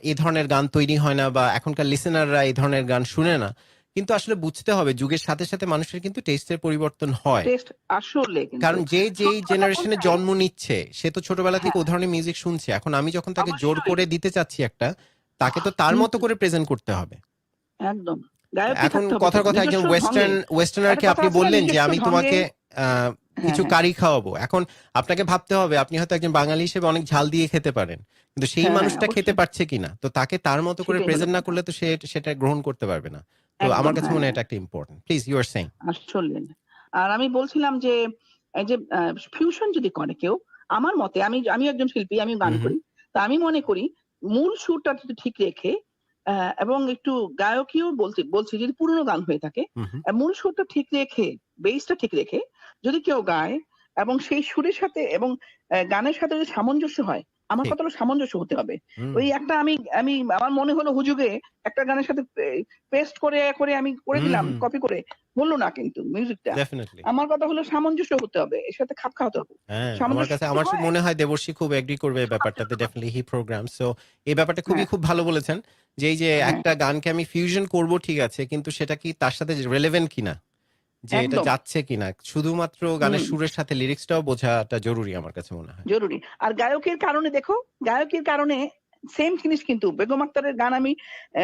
S1: এই ধরনের গান তৈরি হয় না বা এখনকার লিসেনাররা এই ধরনের গান শুনে না, কিন্তু আসলে বুঝতে হবে যুগের সাথে সাথে মানুষের কিন্তু টেস্টের পরিবর্তন হয়।
S5: টেস্ট আসলে কিন্তু
S1: কারণ যেই
S5: সত্যি কথা
S1: জেনারেশনে
S5: বলতে,
S1: জন্ম নিচ্ছে সে তো ছোটবেলা থেকে
S5: হ্যাঁ
S1: ও ধরনের মিউজিক শুনছে। এখন আমি যখন তাকে জোর
S5: অবশ্যই
S1: করে দিতে চাচ্ছি একটা, তাকে তো তার
S5: হুম,
S1: মতো করে প্রেজেন্ট করতে হবে।
S5: একদম গায়কই
S1: এখন
S5: থাকতে হবে তো
S1: কথার কথা একজন
S5: নিজস্ব ঢঙে। একটা
S1: ওয়েস্টার্নারকে
S5: কথা
S1: আপনি
S5: আছে না,
S1: বললেন যে
S5: নিজস্ব
S1: আমি
S5: ঢঙে।
S1: তোমাকে
S5: হ্যাঁ
S1: কিছু
S5: হ্যাঁ
S1: কারি খাওয়াবো। এখন আপনাকে ভাবতে হবে আপনি হয়তো একজন বাঙালি হিসেবে অনেক ঝাল দিয়ে খেতে পারেন, কিন্তু সেই
S5: হ্যাঁ হ্যাঁ
S1: মানুষটা খেতে
S5: অবশ্যই,
S1: পারছে কিনা, তো তাকে তার মতো করে
S5: সেটাই হলো
S1: প্রেজেন্ট না
S5: কথা।
S1: করলে তো সে সেটা গ্রহণ করতে পারবে না। তো আমার
S5: একদম
S1: কাছে
S5: হ্যাঁ
S1: মনে হয়
S5: হ্যাঁ
S1: এটা একটা important. Please you are saying.
S5: আসলে। আর আমি বলছিলাম যে এই যে ফিউশন যদি করে কেউ, আমার মতে, আমি একজন শিল্পী, আমি গান
S1: হুম হুম
S5: করি, তা আমি মনে করি মূল সুরটা যদি ঠিক রেখে এবং একটু গায়কীয় বলছি বলছি যদি পুরোনো গান হয়ে থাকে,
S1: হুম হুম,
S5: মূল সুরটা ঠিক রেখে, বেসটা ঠিক রেখে যদি কেউ গায় এবং সেই সুরের সাথে এবং গানের সাথে যদি সামঞ্জস্য হয়, আমার
S1: ঠিক।
S5: কথা হলো সামঞ্জস্য হতে হবে।
S1: হুম,
S5: ওই একটা আমি আমি আমার মনে হলো হুজুগে একটা গানের সাথে পেস্ট করে করে আমি করে
S1: হুম
S5: দিলাম,
S1: হুম,
S5: কপি করে, বললো না কিন্তু মিউজিকটা।
S1: ডেফিনেটলি।
S5: আমার কথা হলো সামঞ্জস্য হতে হবে, এর সাথে খাপ খাওয়াতে হবে।
S1: হ্যাঁ, আমার
S5: সামঞ্জস্য
S1: কাছে
S5: যদি
S1: আমার
S5: হয়
S1: মনে হয় দেবর্ষী খুব এগ্রি করবে এই ব্যাপারটাতে।
S5: সবচেয়ে ভালো।
S1: ডেফিনেটলি হি প্রোগ্রাম। সো এই ব্যাপারটা
S5: হ্যাঁ
S1: খুব ভালো বলেছেন যে এই যে
S5: হ্যাঁ
S1: একটা গানকে আমি ফিউশন করব ঠিক আছে, কিন্তু সেটা কি তার সাথে রেলেভেন্ট কিনা, যে এটা
S5: একদম
S1: যাচ্ছে কিনা। শুধুমাত্র গানের
S5: হুম
S1: সুরের সাথে লিরিক্সটাও বোঝাটা জরুরি আমার কাছে মনে হয়।
S5: জরুরি। আর গায়কের কারণে দেখো, গায়কের কারণে সেম জিনিস কিন্তু বেগম আক্তারের গান আমি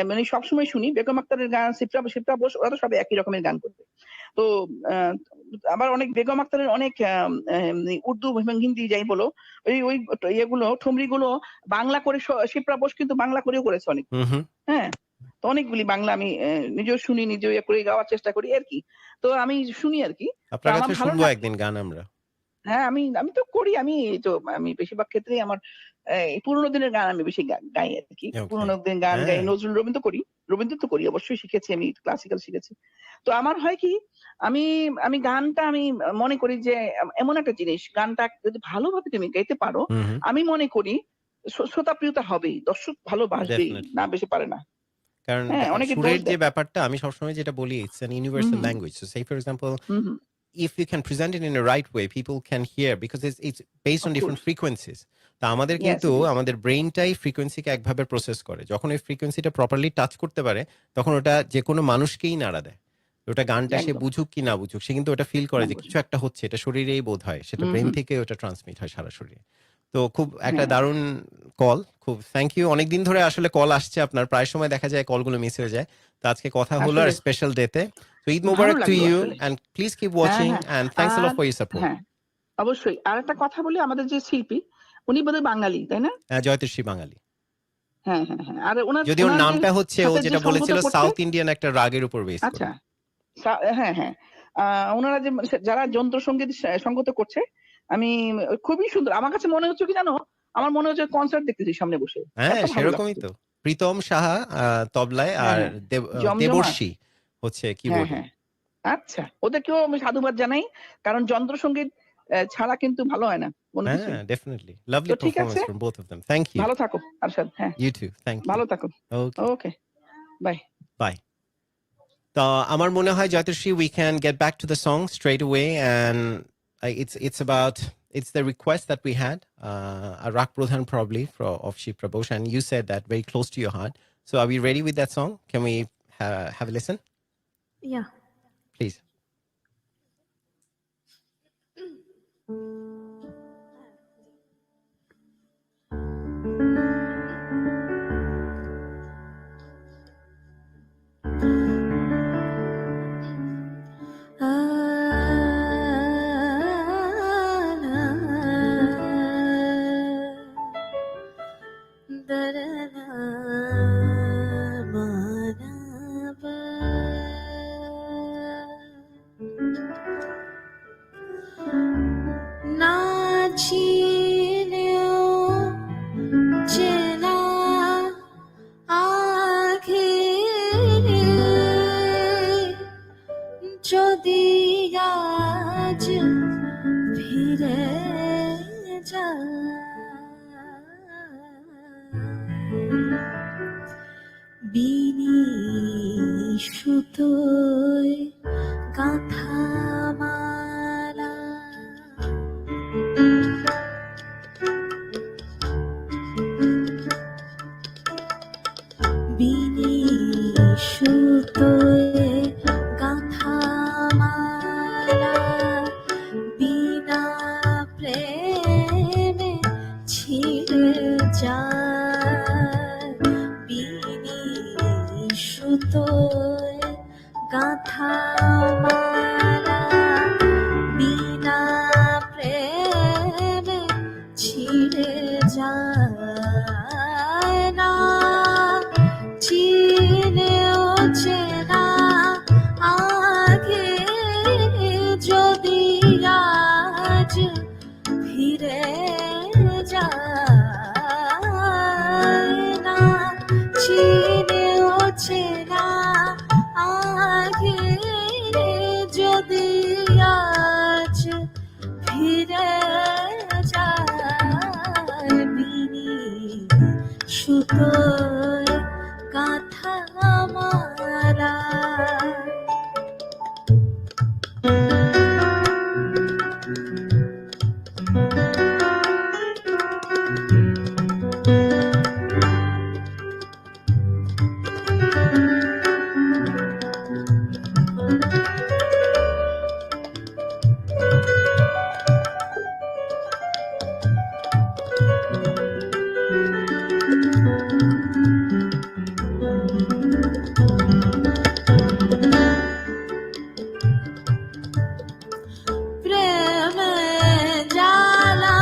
S5: মানে সবসময় শুনি। বেগম আক্তারের গান, শিপ্রা বোস, ওরা তো সব একই রকমের গান করবে। তো আহ, আবার অনেক বেগম আক্তারের অনেক উর্দু এবং হিন্দি যাই বলো, ওই ওই ইয়েগুলো ঠুমরি গুলো বাংলা করে শিপ্রা বোস কিন্তু বাংলা করেও করেছে অনেক।
S1: হুম হুম,
S5: হ্যাঁ, তো অনেকগুলি বাংলা আমি নিজেও শুনি, নিজেও ইয়ে করে গাওয়ার চেষ্টা করি আর কি। তো আমি শুনি আর কি। তো
S1: আপনার
S5: আমার
S1: কাছে
S5: ভালো
S1: শুনবো
S5: লাগে।
S1: একদিন গান আমরা।
S5: হ্যাঁ আমি আমি তো করি, আমি বেশিরভাগ ক্ষেত্রেই আমার এই পুরোনো দিনের গান আমি বেশি গাই আর কি।
S1: ওকে।
S5: পুরোনো দিনের গান গাই,
S1: হ্যাঁ,
S5: নজরুল রবীন্দ্র করি, রবীন্দ্র তো করি অবশ্যই, শিখেছি আমি, ক্লাসিক্যাল শিখেছি। তো আমার হয় কি, আমি আমি গানটা আমি মনে করি যে এমন একটা জিনিস, গানটা যদি ভালোভাবে তুমি গাইতে পারো,
S1: হুম হুম,
S5: আমি মনে করি শ্রোতাপ্রিয়তা হবেই, দর্শক ভালোবাসবেই,
S1: ডেফিনেটলি।
S5: না বেশি পারে না।
S1: কারণ
S5: হ্যাঁ অনেকে দোষ
S1: সুরের যে
S5: দেয়।
S1: ব্যাপারটা আমি সবসময় যেটা বলি, it's an
S5: hmm
S1: universal language. So say for example,
S5: hmm hmm
S1: if you can present it in a right way, people can hear because it's based on different
S5: of course,
S1: frequencies. তা আমাদের
S5: ইয়েস
S1: কিন্তু
S5: it is.
S1: আমাদের ব্রেইনটাই ফ্রিকোয়েন্সিকে একভাবে process করে। যখন ওই ফ্রিকোয়েন্সিটা properly touch করতে পারে, তখন ওটা যে কোনো মানুষকেই নাড়া দেয়। ওটা গানটা সে
S5: একদম
S1: বুঝুক কি না বুঝুক, সে কিন্তু ওটা ফিল করে
S5: না
S1: যে
S5: বুঝি।
S1: কিছু একটা হচ্ছে, এটা শরীরেই বোধ হয়, সেটা ব্রেন
S5: হুম
S1: থেকে ওটা ট্রান্সমিট হয় সারা শরীরে। তো খুব একটা
S5: হ্যাঁ
S1: দারুণ কল, খুব থ্যাংক ইউ। অনেকদিন ধরে আসলে কল আসছে আপনার, প্রায় সময় দেখা যায় কলগুলো মিস হয়ে যায়। তো আজকে কথা হলো আর
S5: আসলে
S1: স্পেশাল ডেতে। So Eid
S5: ভালো
S1: Mubarak to
S5: লাগলো
S1: you
S5: আসলে।
S1: and please keep
S5: হ্যাঁ
S1: watching
S5: হ্যাঁ
S1: and thanks a lot
S5: R
S1: for your support.
S5: হ্যাঁ অবশ্যই আর একটা কথা বলি, আমাদের যে শিল্পী উনি বোধহয় বাঙালি তাই না?
S1: জয়তশ্রী বাঙালি।
S5: হ্যাঁ হ্যাঁ হ্যাঁ আর ওনার
S1: যদি ওর
S5: ওনার যে
S1: নামটা হচ্ছে ও
S5: সাথে যে
S1: যেটা
S5: সঙ্গত
S1: বলেছিল
S5: করছে।
S1: সাউথ ইন্ডিয়ান একটা রাগের উপর বেস করে।
S5: আচ্ছা হ্যাঁ হ্যাঁ ওনারা যে যারা যন্ত্র সঙ্গীত সঙ্গত করছে, আমি খুবই সুন্দর, আমার কাছে মনে হচ্ছে কি জানো, আমার মনে হচ্ছে কনসার্ট দেখতেছি সামনে বসে,
S1: হ্যাঁ,
S5: এত ভালো
S1: সেরকমই
S5: লাগছে।
S1: তো। প্রীতম সাহা তবলায়
S5: হ্যাঁ
S1: আর
S5: হ্যাঁ জমজমা।
S1: দেবর্ষী হচ্ছে
S5: হ্যাঁ
S1: কিবোর্ডে।
S5: হ্যাঁ আচ্ছা, ওদেরকেও আমি সাধুবাদ জানাই, কারণ যন্ত্র সঙ্গীত ছাড়া কিন্তু ভালো হয় না কোনো
S1: হ্যাঁ,
S5: কিছুই।
S1: ডেফিনিটলি।
S5: তো
S1: লাভলি
S5: ঠিক আছে,
S1: performance from both of them. Thank you.
S5: ভালো থাকো আরশাদ। হ্যাঁ
S1: ইউ টু। Thank you.
S5: ভালো থাকো।
S1: Okay,
S5: okay bye.
S1: বাই। তো আমার মনে হয় জয়তশ্রী, we can get back to the song straight away and it's about, it's the request that we had, a Rak Pradhan probably of Shipra Bosch, and you said that very close to your heart. So are we ready with that song? Can we have a listen,
S2: Yeah.
S1: please?
S2: চেনা আখেরে যদি আজ ফিরে যায় বিনি সুতোয় গাঁথা মালা সুতোয় গাঁথা মালা বিনা প্রেমে ছিঁড়ে যায় বিনি সুতোয় গাঁথা মালা বিনা প্রেমে ছিঁড়ে যায় না চিনেও চেনা আগে যদি আজ ফিরে যায় না চিনেও চেনা আগে যদি আজ ফিরে যায় বিনি সুতোয় গাঁথা মালা প্রেমে জ্বালা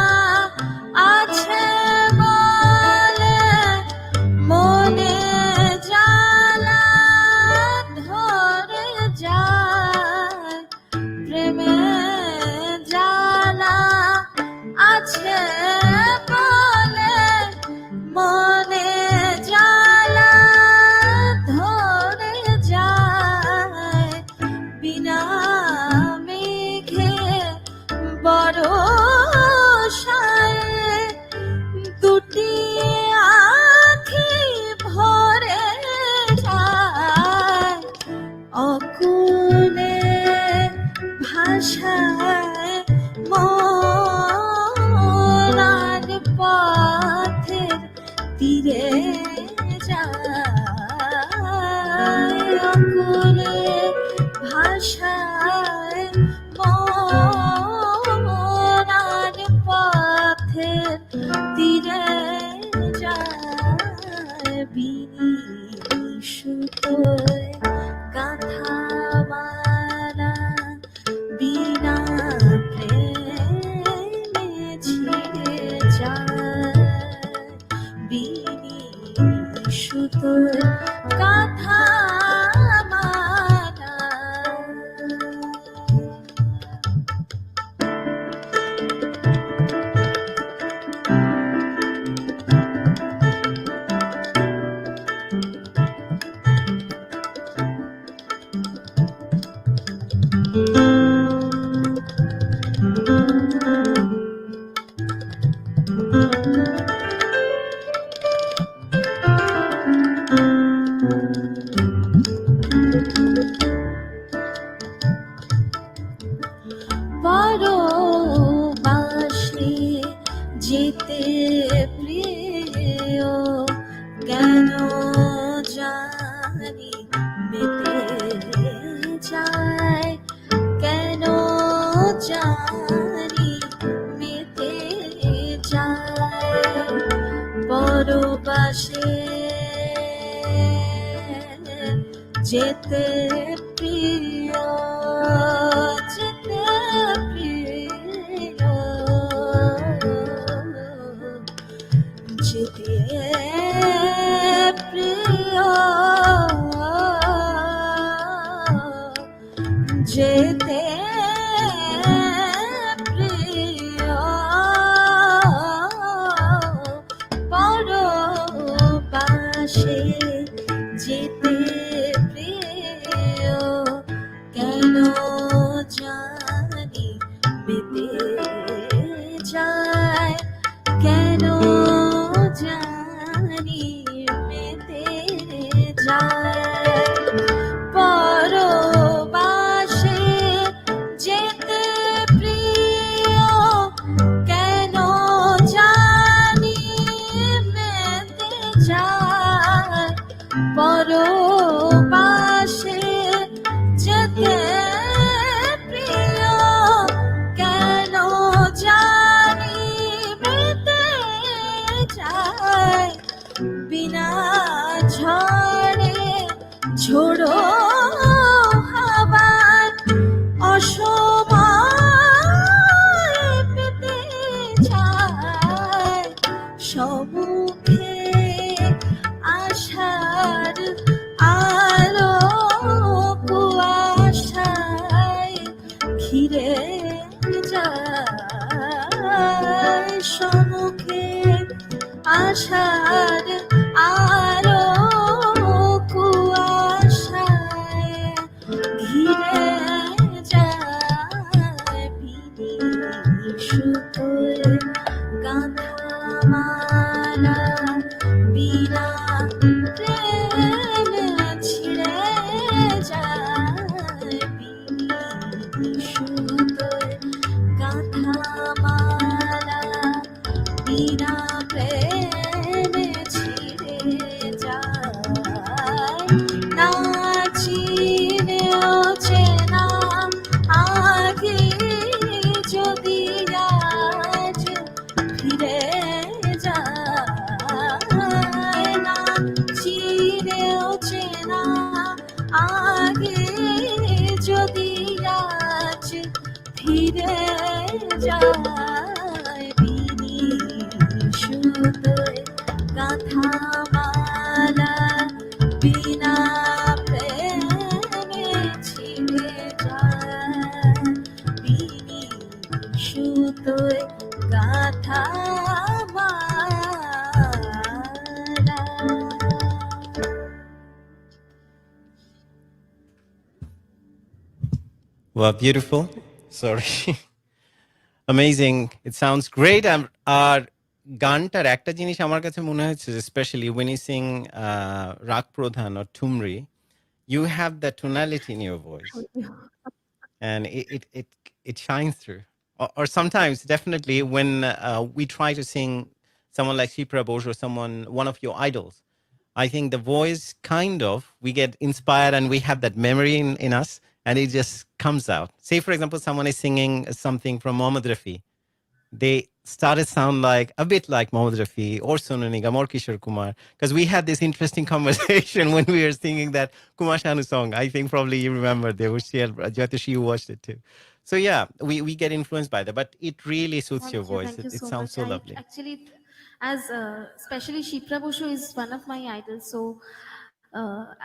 S2: আছে বলে মনে জ্বালা ধরে যায় প্রেমে জ্বালা আছে বলে মনে জ্বালা ধরে যায় বিনা মেঘে বরষায় দুটি আঁখি ভরে যায় অকুলে ভাষায় মরার পথের তীরে যায় অকুলে ভাষায় মরার পথের তীরে যায় বিনি সুতোয় গাঁথা মালা বিনা প্রেমে ছিঁড়ে যায় বিনি সুতোয় গাঁথা মালা পরবাসে যেতে প্রিয় কেন জানি মেতে যায় কেন জানি মেতে যায় পরবাসে যেতে প্রিয় যেতে প্রিয় যেতে প্রিয় যেতে প্রিয় পরবাসে যেতে প্রিয় কেন ঝোড়ো হাওয়ার অসময় পেতে যায় সম্মুখে আশার আলো কুয়াশায় ঘিরে যায় সম্মুখে আশার আলো কুয়াশায় ঘিরে যায় বিনি সুতোয় গাঁথা মালা বিনা প্রেমে ছিঁড়ে যায় বিনি সুতোয় গাঁথা মালা বিনা প্রেমে ছিঁড়ে যায় না চিনেও চেনা আগে যদি আজ ফিরে যায় না চিনেও চেনা আগে যদি আজ ফিরে যায় বিনি সুতোয় গাঁথা মালা বিনা প্রেমে ছিঁড়ে যায় বিনি সুতোয় গাঁথা মালা।
S1: Wow, beautiful. Sorry. Amazing. It sounds great. আর গানটার একটা জিনিস আমার কাছে মনে হচ্ছে, especially when you sing রাগ প্রধান or ঠুমরি, you have that tonality in your voice. And it shines through. Or sometimes, definitely, when we try to sing someone like Shipra Bose or one of your idols, I think the voice we get inspired and we have that memory in us and it just comes out. Say, for example, someone is singing something from Mohammad Rafi. They started sound like a bit like Mohammad Rafi or Sonu Nigam or Kishore Kumar, because we had this interesting conversation when we were singing that Kumar Sanu song. I think probably you remember JAITASHREE, you watched it too. So yeah, we get influenced by that, but it really suits your voice.
S2: Thank you
S1: It
S2: so
S1: sounds
S2: much.
S1: so lovely.
S2: Actually, as especially Shipra Boshu is one of my idols, so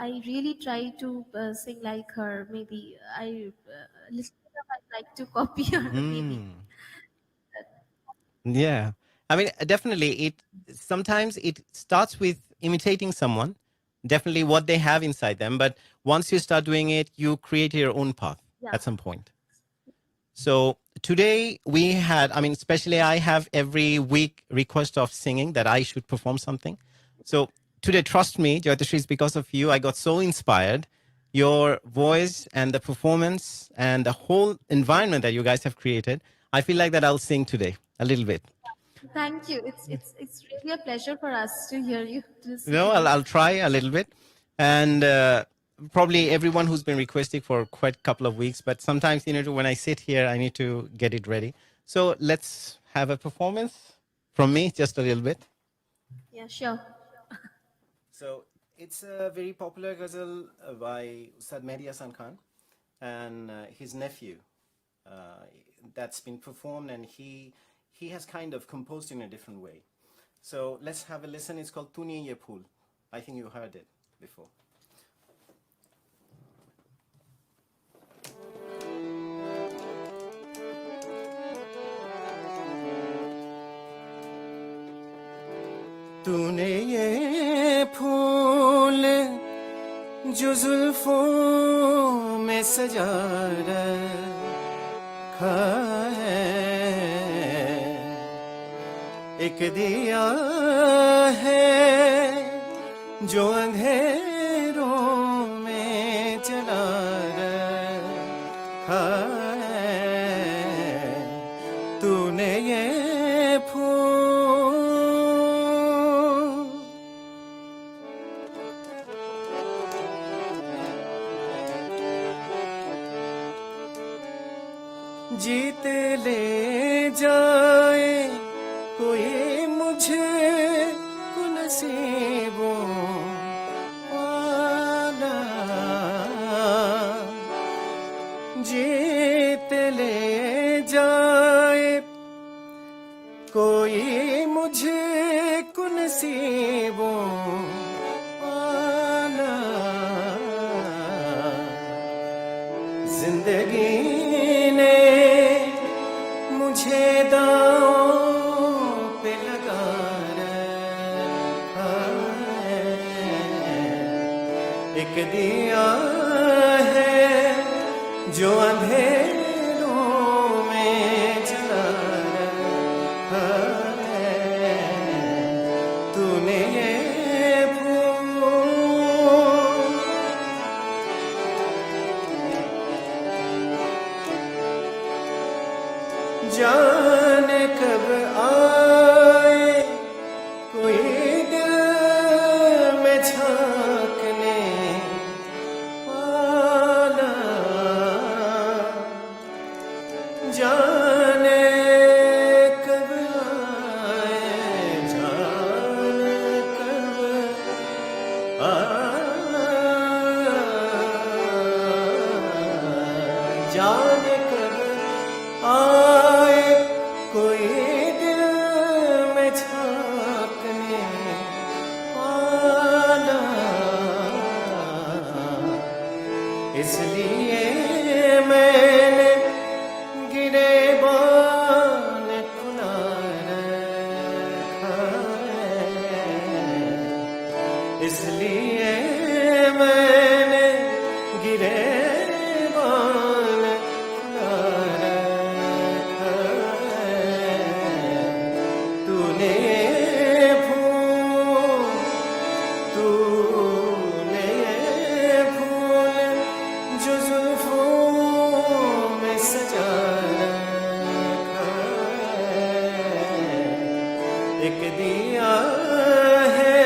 S2: I really try to sing like her. Maybe I listen to them, I like to copy her. Maybe.
S1: Yeah. I mean, definitely sometimes it starts with imitating someone, definitely what they have inside them. But once you start doing it, you create your own path at some point. So today especially I have every week request of singing that I should perform something. So today, trust me, JAITASHREE, is because of you. I got so inspired. Your voice and the performance and the whole environment that you guys have created, I feel like that I'll sing today a little bit.
S2: Thank you. It's really a pleasure for us to hear you.
S1: No, I'll try a little bit. And probably everyone who's been requesting for quite a couple of weeks, but sometimes, when I sit here, I need to get it ready. So let's have a performance from me, just a little bit.
S2: Yeah, sure.
S1: So it's a very popular ghazal by Ustad Mehdi Hasan Khan and his nephew that's been performed, and he has kind of composed in a different way. So let's have a listen. It's called Tuniye Ye Phool. I think you heard it before. तूने ये फूल जो जुल्फों में सजा रखा है, एक दिया है जो अंधेरों में जला रखा है। तूने ये जीते ले जाए कोई मुझे को नसीबों वाला
S6: जीत ले जाए कोई मुझे नसीबों वाला जिंदगी ने मुझे दांव पे लगा रखा है एक दिया है जो अंधेरों में जला रखा है तूने ये जाने कब आए कोई दिल में झांकने वाला जाने कब आए जाने कब आए जाने कब आए कोई दिल में झांकने वाला इसलिए मैंने गिरेबान खुला रखा है इसलिए मैंने गिरेबान खुला रखा है तूने फूल जो जुल्फों में सजा रखा है एक दिया है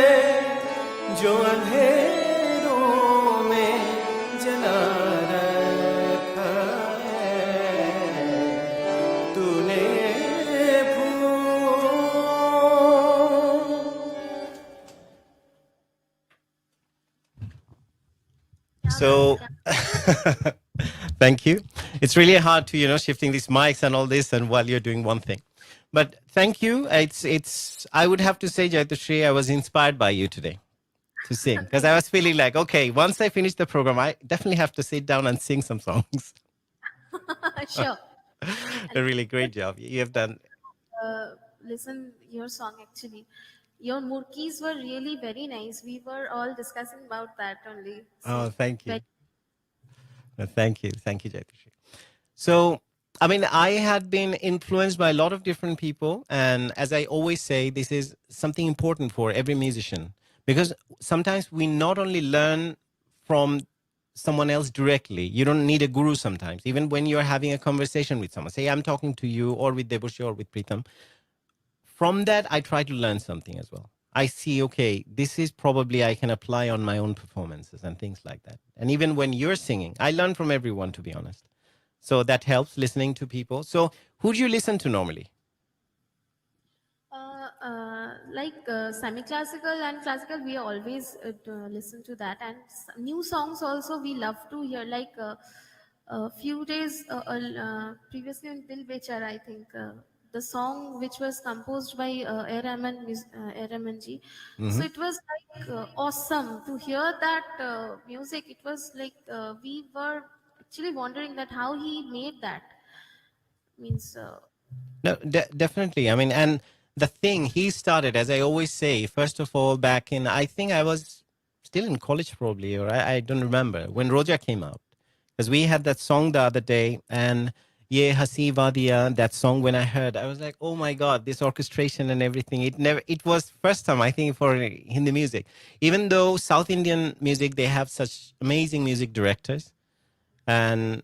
S6: जो अंधेरों में जला रखा है तूने
S1: So, thank you. It's really hard to, shifting these mics and all this and while you're doing one thing. But thank you. I would have to say, JAITASHREE, I was inspired by you today to sing because I was feeling like, okay, once I finish the program, I definitely have to sit down and sing some songs.
S2: Sure.
S1: A really great job. You have done.
S2: Listen, your song actually. Your murkis were really very nice. We were all discussing about that only.
S1: Oh, thank you. Thank you. Thank you, JAITASHREE. So, I mean, I had been influenced by a lot of different people. And as I always say, this is something important for every musician. Because sometimes we not only learn from someone else directly, you don't need a guru sometimes. Even when you're having a conversation with someone, say I'm talking to you or with DEBORSHEE or with PRITAM, from that, I try to learn something as well. I see, okay, this is probably I can apply on my own performances and things like that. And even when you're singing, I learn from everyone, to be honest. So that helps listening to people. So who do you listen to normally?
S2: Semi-classical and classical, we always listen to that. And new songs also we love to hear. Like a few days previously in Dil Bechara, I think, the song which was composed by A. Rahman ji. So it was like awesome to hear that music. It was like we were actually wondering that how he made that. Means
S1: No, definitely. I mean, and the thing he started, as I always say, first of all, back in, I think I was still in college probably, or I don't remember, when Roja came out. Because we had that song the other day, and Ye Hasi Wadiya, that song when I heard, I was like, oh my God, this orchestration and everything. It was first time, I think, for Hindi music. Even though South Indian music, they have such amazing music directors. And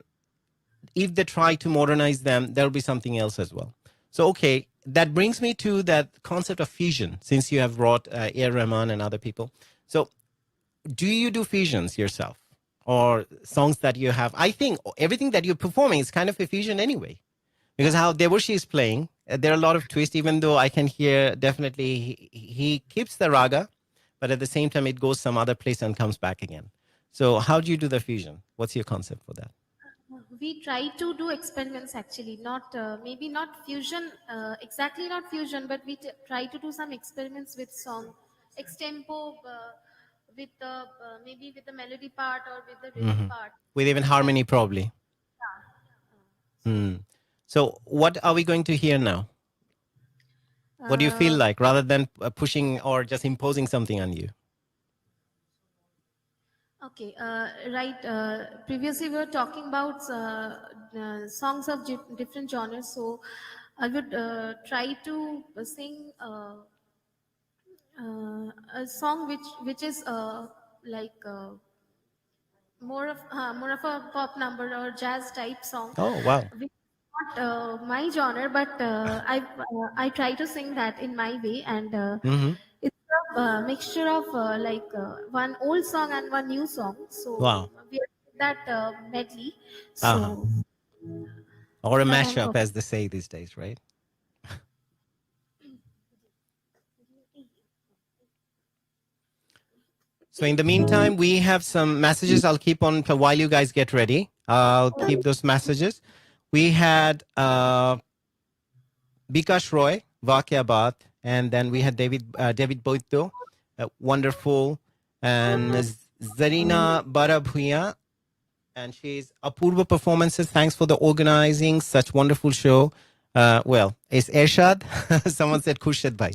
S1: if they try to modernize them, there'll be something else as well. So, okay, that brings me to that concept of fusion, since you have brought A. Rahman and other people. So, do you do fusions yourself? Or songs that you have? I think everything that you're performing is kind of a fusion anyway. Because how DEBORSHEE is playing, there are a lot of twists, even though I can hear definitely he keeps the raga, but at the same time it goes some other place and comes back again. So how do you do the fusion? What's your concept for that?
S2: we try to do experiments actually, not maybe not fusion, exactly not fusion, but we try to do some experiments with song, extempo, with the maybe with the melody part or with the rhythm part.
S1: With even harmony, probably. So, what are we going to hear now? What do you feel like, rather than pushing or just imposing something on you?
S2: Okay, right. Previously, we were talking about songs of different genres. So, I would try to sing a song which is like more of a pop number or jazz type song.
S1: Oh, wow.
S2: Which is not my genre, but I try to sing that in my way, and it's a mixture of one old song and one new song. So
S1: Wow.
S2: we are doing that medley.
S1: Uh-huh.
S2: So
S1: Or a
S2: that I'm
S1: mashup, as they say these days, right? So in the meantime, we have some messages. I'll keep on while you guys get ready. I'll keep those messages. We had Bikash Roy, Vakyabat, and then we had David Boito, wonderful, and Zarina Barabhuya, and she's Apurva Performances. Thanks for the organizing such wonderful show. Well, it's Ershad. Someone said Khurshid Bhai.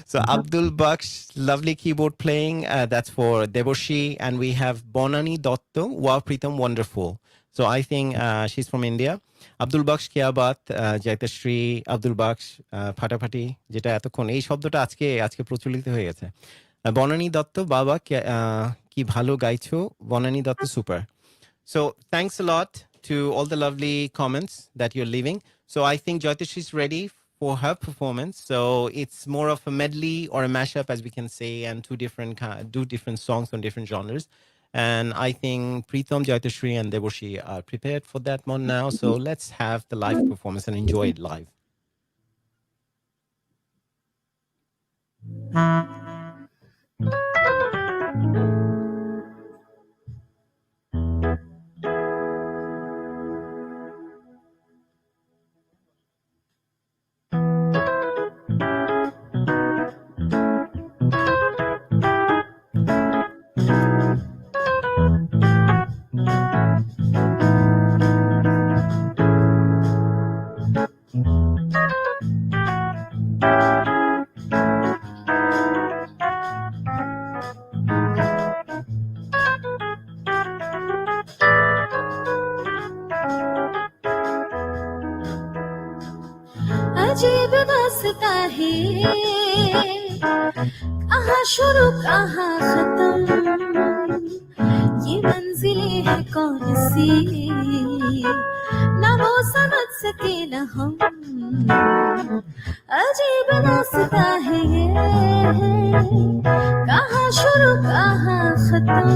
S1: So Abdul Baksh, lovely keyboard playing. That's for DEBORSHEE. And we have Bonani Dotto. Wow, Pritam, wonderful. So I think she's from India. Abdul Baksh Kiabat, JAITASHREE, Abdul Baksh, ফাটাফাটি যেটা এতক্ষণ এই শব্দটা আজকে প্রচলিত হয়ে গেছে বনানী দত্ত বাবা কি ভালো গাইছো Banani Dutta super. So thanks a lot to all the lovely comments that you're leaving. So I think JAITASHREE is ready for her performance. So it's more of a medley or a mashup, as we can say, and do different songs on different genres. And I think Pritam, JAITASHREE, and DEBORSHEE are prepared for that one now. So let's have the live performance and enjoy it live.
S2: अजीब दास्ता है कहाँ शुरू कहाँ खत्म ये मंजिलें है कौन सी न वो समझ सके न हम अजीब दास्ता है ये कहाँ शुरू कहाँ खत्म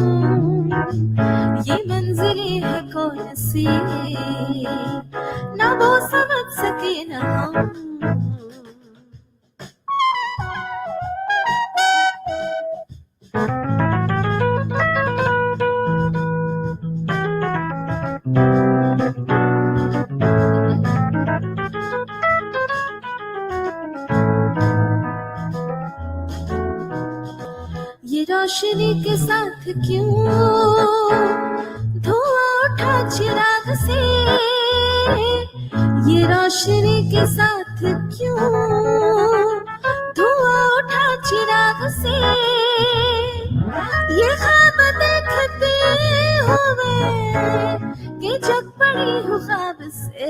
S2: ये मंजिलें है कौन सी न वो समझ सके न हम ये रोशनी के साथ क्यों धुआं उठा चिराग से ये रोशनी के साथ क्यों धुआं उठा चिराग से ये ख्वाब देखते हुए कि जग पड़ी हूँ ख्वाब से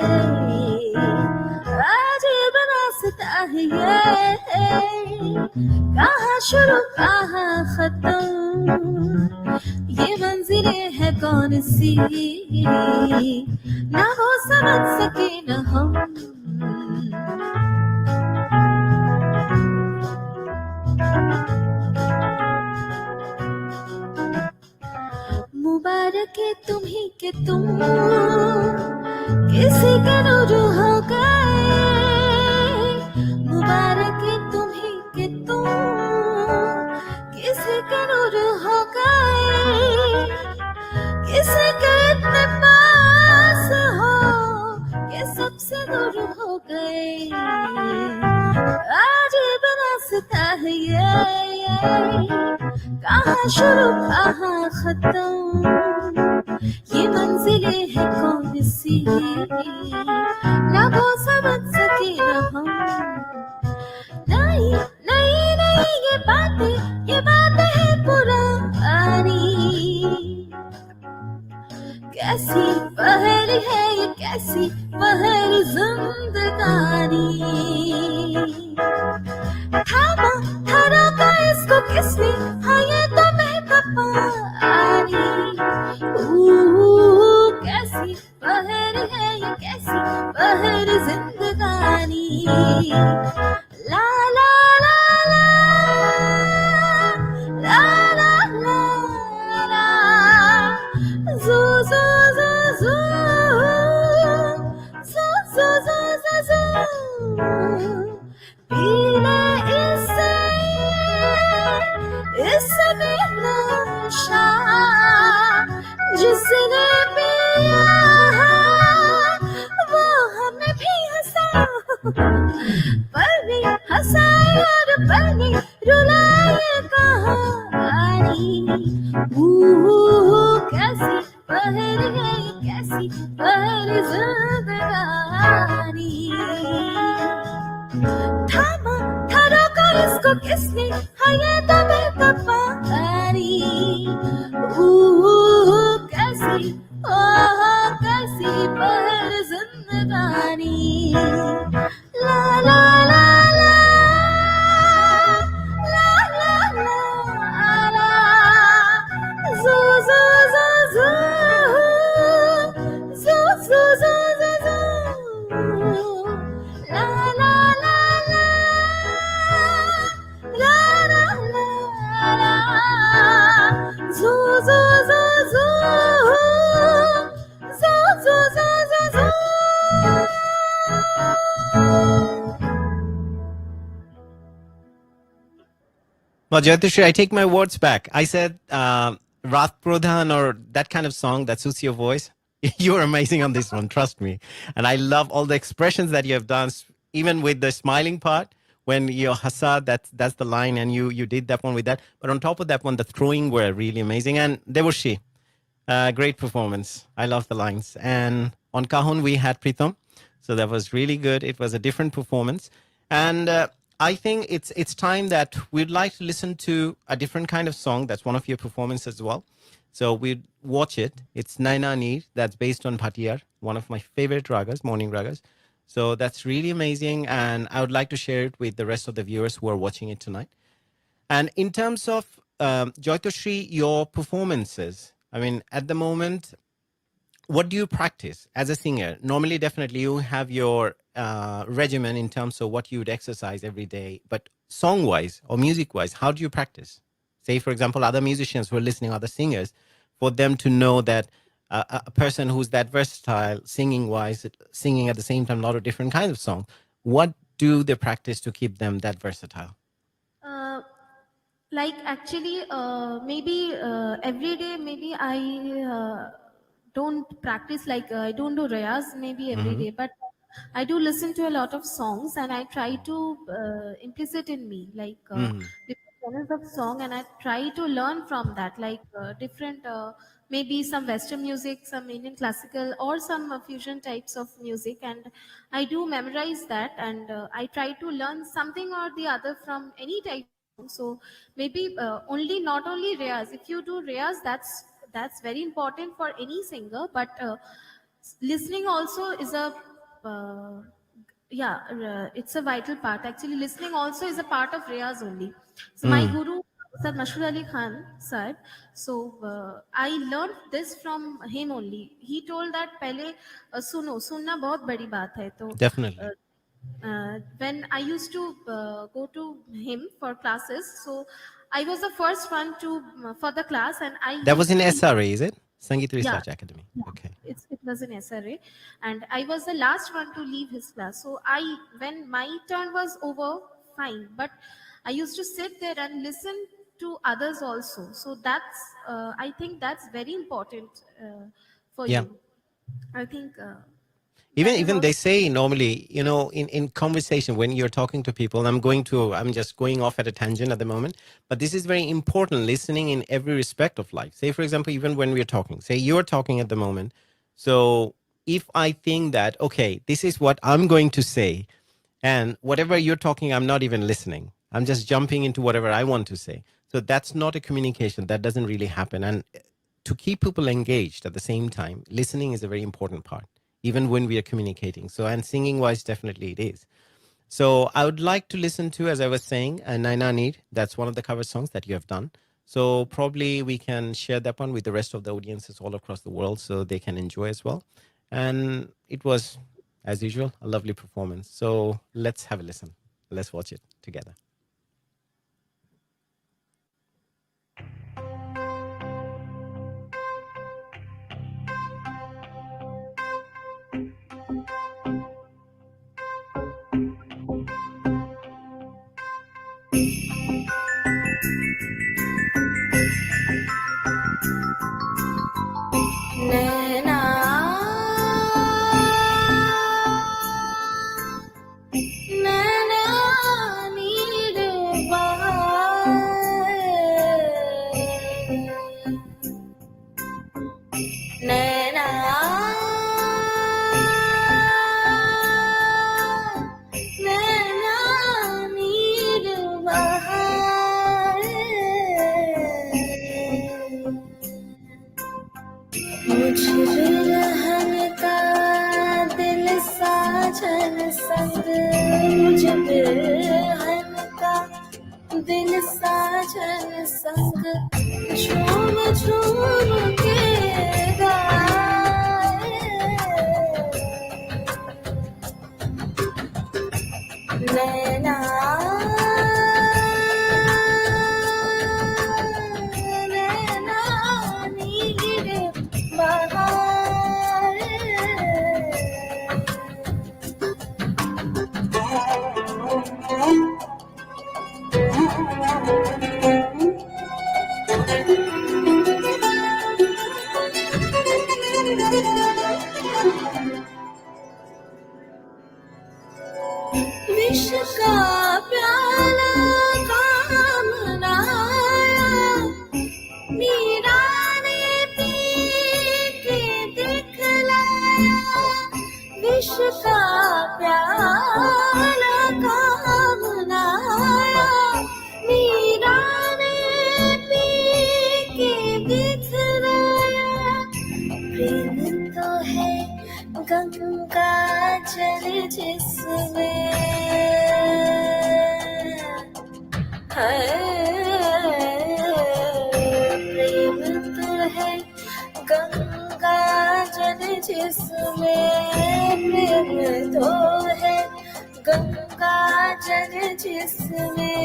S2: अजीब रास्ता है ये कहाँ शुरू कहाँ खत्म ये मंजिलें है कौन सी ना वो समझ सके न हम मुबारक है तुम्ही के तुम किसी के नूर हो गए मुबारक है तुम्ही के तुम किसी के नूर हो गए किसी के इतने पास हो कहाँ शुरू कहाँ खत्म ये मंजिलें हैं कौन सी ना वो समझ सके ना हम नहीं नहीं नहीं ये बातें हैं पुरानी कैसी पहली है ये कैसी पहली जिंदगानी थामा था इसको किसने हाँ ये तो बहता पानी कैसी पहली है ये कैसी पहली जिंदगानी ला ला ला ला ला ला ला ला zo zo zo zo zo zo zo zo zo पीले इससे मेरा नशा जिसने पिया वो हमें भी हंसा पर भी हंसाए और पर भी रुलाए कहानी कैसी पहली है ये कैसी पहली जिंदगानी थामा था रोका इसको किसने हाँ ये तो बहता पानी कैसी कैसी पहली जिंदगानी ला ला ला ला ला ला ला ला zo zo zo zo zo zo zo zo zo la la la la la la la la zo zo zo zo zo zo zo zo zo
S1: Well, JAITASHREE, I take my words back. I said Rath Prodhan or that kind of song that suits your voice. You're amazing on this one, trust me. And I love all the expressions that you have done, even with the smiling part. When you're Hassad, that's the line, and you did that one with that. But on top of that one, the throwing were really amazing. And DEBORSHEE, great performance. I love the lines. And on Kahun, we had Pritam. So that was really good. It was a different performance. And I think it's time that we'd like to listen to a different kind of song. That's one of your performances as well. So we'd watch it. It's Naina Neer. That's based on Bhatiyar, one of my favorite ragas, morning ragas. So that's really amazing. And I would like to share it with the rest of the viewers who are watching it tonight. And in terms of JAITASHREE, your performances, I mean, at the moment, what do you practice as a singer? Normally, definitely, you have your regimen in terms of what you would exercise every day. But song-wise or music-wise, how do you practice? Say, for example, other musicians who are listening, other singers, for them to know that a person who's that versatile, singing-wise, singing at the same time a lot of different kinds of songs, what do they practice to keep them that versatile?
S2: Like actually, maybe every day, maybe I don't practice like I don't do rayas maybe every day, but I do listen to a lot of songs and I try to implicit in me like different genres of song, and I try to learn from that, like different maybe some Western music, some Indian classical, or some fusion types of music, and I do memorize that, and I try to learn something or the other from any type. So maybe only not only riyaz. If you do riyaz, that's very important for any singer. But listening also is a it's a vital part. Actually, listening also is a part of riyaz only. So my guru, Sir Mashhur Ali Khan, said. So I learned this from him only. He told that पहले सुनो सुनना बहुत बड़ी बात है. तो
S1: Definitely.
S2: When I used to go to him for classes, so I was the first one to for the class, and
S1: that was in SRA, is it? Sangeet Research Academy.
S2: Yeah,
S1: Okay.
S2: it was in SRA, and I was the last one to leave his class. So when my turn was over, fine, but I used to sit there and listen to others also. So that's I think that's very important for
S1: Yeah.
S2: you. I think.
S1: Even they say normally, in conversation when you're talking to people, I'm just going off at a tangent at the moment, but this is very important, listening in every respect of life. Say, for example, even when we're talking, say you're talking at the moment. So if I think that, okay, this is what I'm going to say, and whatever you're talking, I'm not even listening. I'm just jumping into whatever I want to say. So that's not a communication. That doesn't really happen. And to keep people engaged at the same time, listening is a very important part, even when we are communicating. So, and singing wise, definitely it is. So I would like to listen to, as I was saying, Naina Need. That's one of the cover songs that you have done. So probably we can share that one with the rest of the audiences all across the world so they can enjoy as well. And it was, as usual, a lovely performance. So let's have a listen. Let's watch it together.
S2: नैना नैना नीर नैना नैना नीर मुझ बिरहन का दिल साजन संग मुझ बिरहन का दिल साजन संग झूम झूम के गाए नैना नैना नीर विष का प्याला काम नाया मीरा ने पी के दिखलाया विष का प्याला काम नाया मीरा ने पी के दिखलाया प्रेम तो है गंगा जल जिसमें प्रेम तो है गंगा जल जिसमें प्रेम तो है गंगा जल जिसमें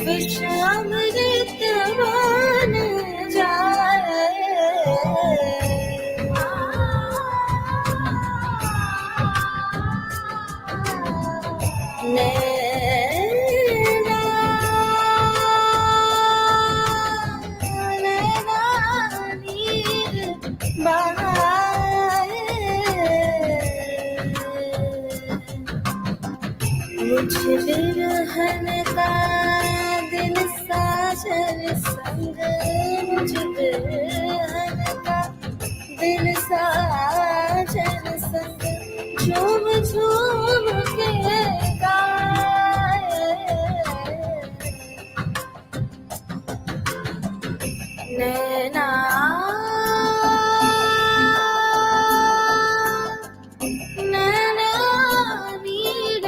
S2: विष अमृत बन जाए नैना नैना नीर बहाए मुझ बिरहन का दिल साजन संग मुझ बिरहन का दिल साजन संग झूम झूम के गाए नैना नैना नीर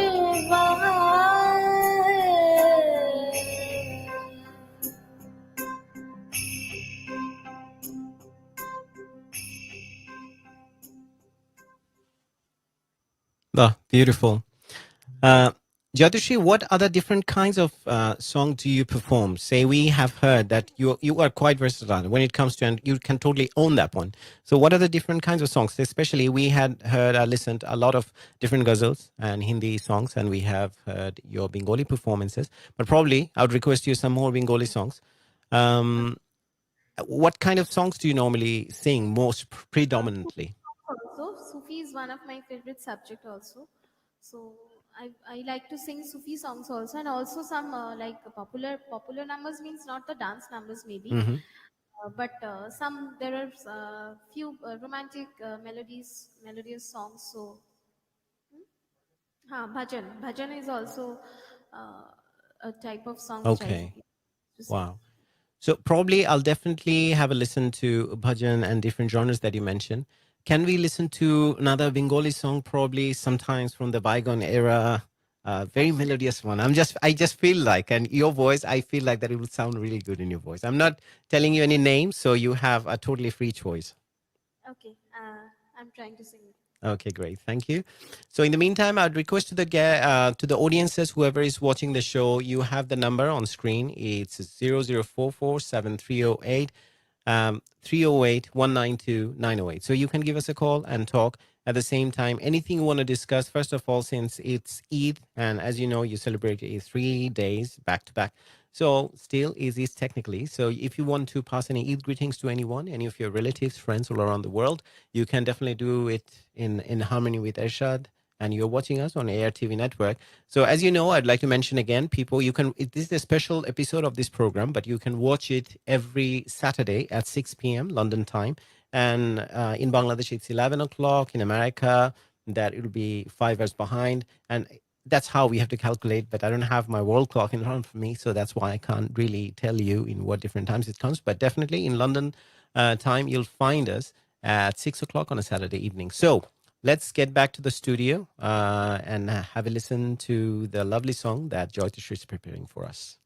S1: Beautiful. JAITASHREE, what other different kinds of songs do you perform? Say, we have heard that you are quite versatile when it comes to, and you can totally own that one. So what are the different kinds of songs? Especially, we had listened a lot of different ghazals and Hindi songs, and we have heard your Bengali performances. But probably, I would request you some more Bengali songs. What kind of songs do you normally sing most predominantly?
S2: also Sufi Sufi is one of my favorite subject also. So I like to sing Sufi songs also, and also some like popular numbers, means not the dance numbers maybe, but some there are few romantic melodious songs. So bhajan is also a type of song which I
S1: Okay.
S2: used to sing.
S1: Wow. So probably I'll definitely have a listen to bhajan and different genres that you mentioned. Can we listen to another Bengali song, probably sometimes from the bygone era? Very melodious one. I just feel like, and your voice, I feel like that it will sound really good in your voice. I'm not telling you any names, so you have a totally free choice.
S2: Okay, I'm trying to sing it.
S1: Okay, great. Thank you. So in the meantime, I'd request to the audiences, whoever is watching the show, you have the number on screen. It's 00447308 308 192 908. So you can give us a call and talk at the same time. Anything you want to discuss, first of all, since it's Eid, and as you know, you celebrate Eid 3 days back to back. So still easy technically. So if you want to pass any Eid greetings to anyone, any of your relatives, friends all around the world, you can definitely do it in harmony with Ershad. And you're watching us on AR TV network. So as you know, I'd like to mention again, people, this is a special episode of this program, but you can watch it every Saturday at 6 p.m. London time. And in Bangladesh, it's 11 o'clock. In America, that it'll be 5 hours behind. And that's how we have to calculate, but I don't have my world clock in front of me, so that's why I can't really tell you in what different times it comes. But definitely in London time, you'll find us at 6 o'clock on a Saturday evening. So let's get back to the studio and have a listen to the lovely song that JAITASHREE is preparing for us.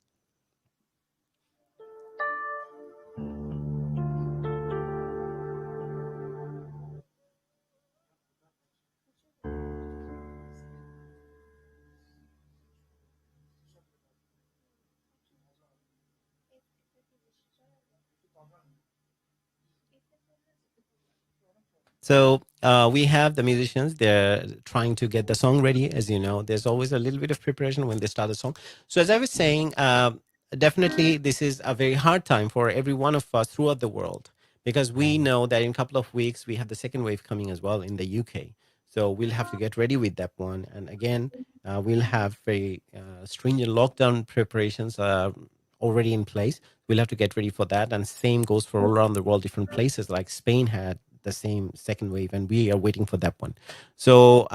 S1: So we have the musicians. They're trying to get the song ready. As you know, there's always a little bit of preparation when they start a song. So as I was saying, definitely this is a very hard time for every one of us throughout the world, because we know that in a couple of weeks we have the second wave coming as well in the UK. So we'll have to get ready with that one. And again, we'll have very stringent lockdown preparations already in place. We'll have to get ready for that. And same goes for all around the world. Different places like Spain had the same second wave, and we are waiting for that one. So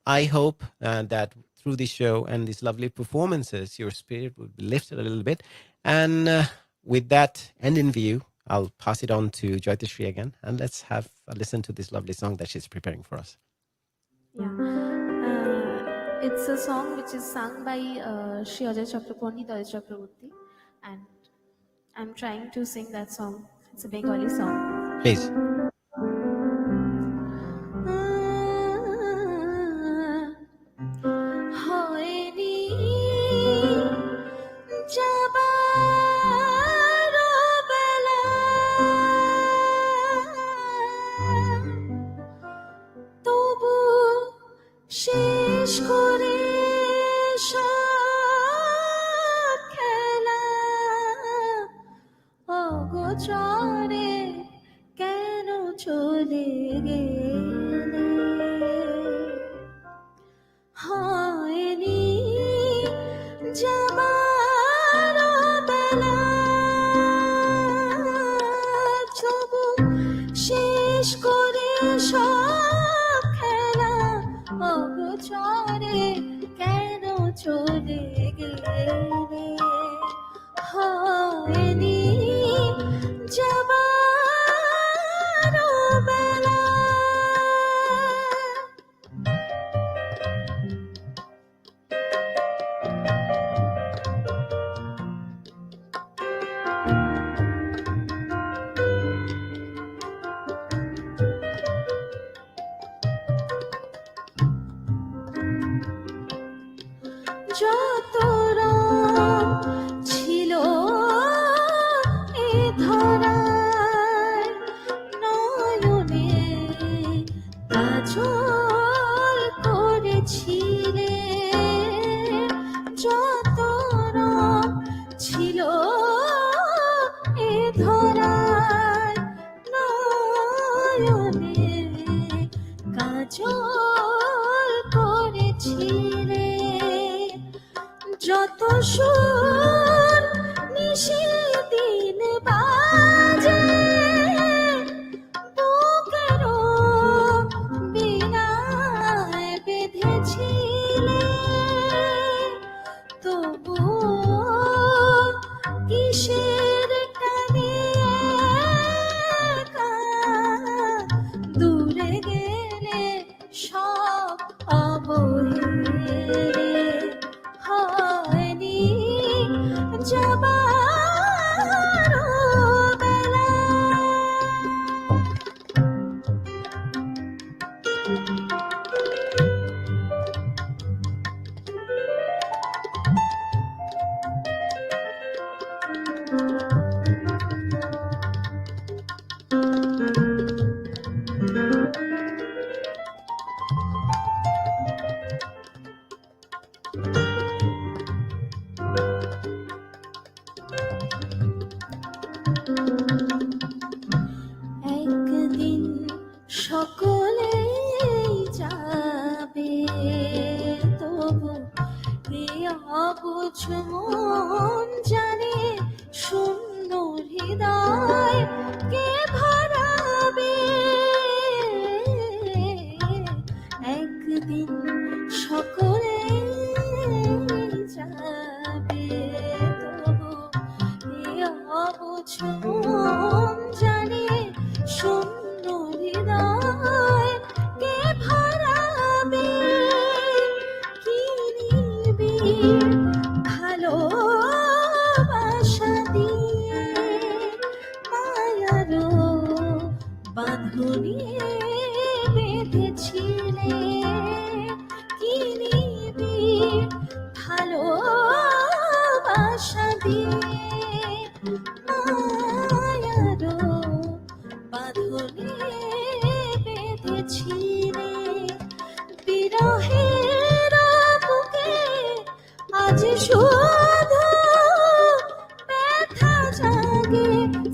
S1: I hope that through this show and these lovely performances, your spirit will be lifted a little bit. And with that end in view, I'll pass it on to JAITASHREE again, and let's have a listen to this lovely song that she's preparing for us.
S2: Yeah, it's a song which is sung by Shri Ajay Chakraborty, and I'm trying to sing that song. It's a Bengali song.
S1: Please.
S2: শেষ করে সব খেলা অগোচরে কেন চলে গেলে হয়নি যাবার বেলা তবু শেষ করে সব খেলা অগোচরে কেন চলে গেলে হয়নি যাবার বেলা যত রং ছিল এ ধরায় নয়নে কাজল করেছিলে যত রং ছিল এ ধরায় নয়নে কাজল কাজল করেছিলে যত সুর নিশি দিন বাজে বুকের বীণায় বেঁধেছিলে তবু কিসের টানে একা দূরে গেলে সব অবহেলে হয়নি যাবার বেলা একদিন সকলেই যাবে তবু এই অবুঝ মন জানে শূন্য হৃদয় কে ভরাবে একদিন সকলেই যাবে তবু এই অবুঝ মন জানে শূন্য হৃদয় কে ভরাবে কি নিবি ভালোবাসা দিয়ে মায়ারও বাঁধনে বেঁধেছিলে কি নিবি ভালোবাসা দিয়ে মায়ারও বাঁধনে বেঁধেছিলে বিরহের বুকে আজ শুধু ব্যথা জাগে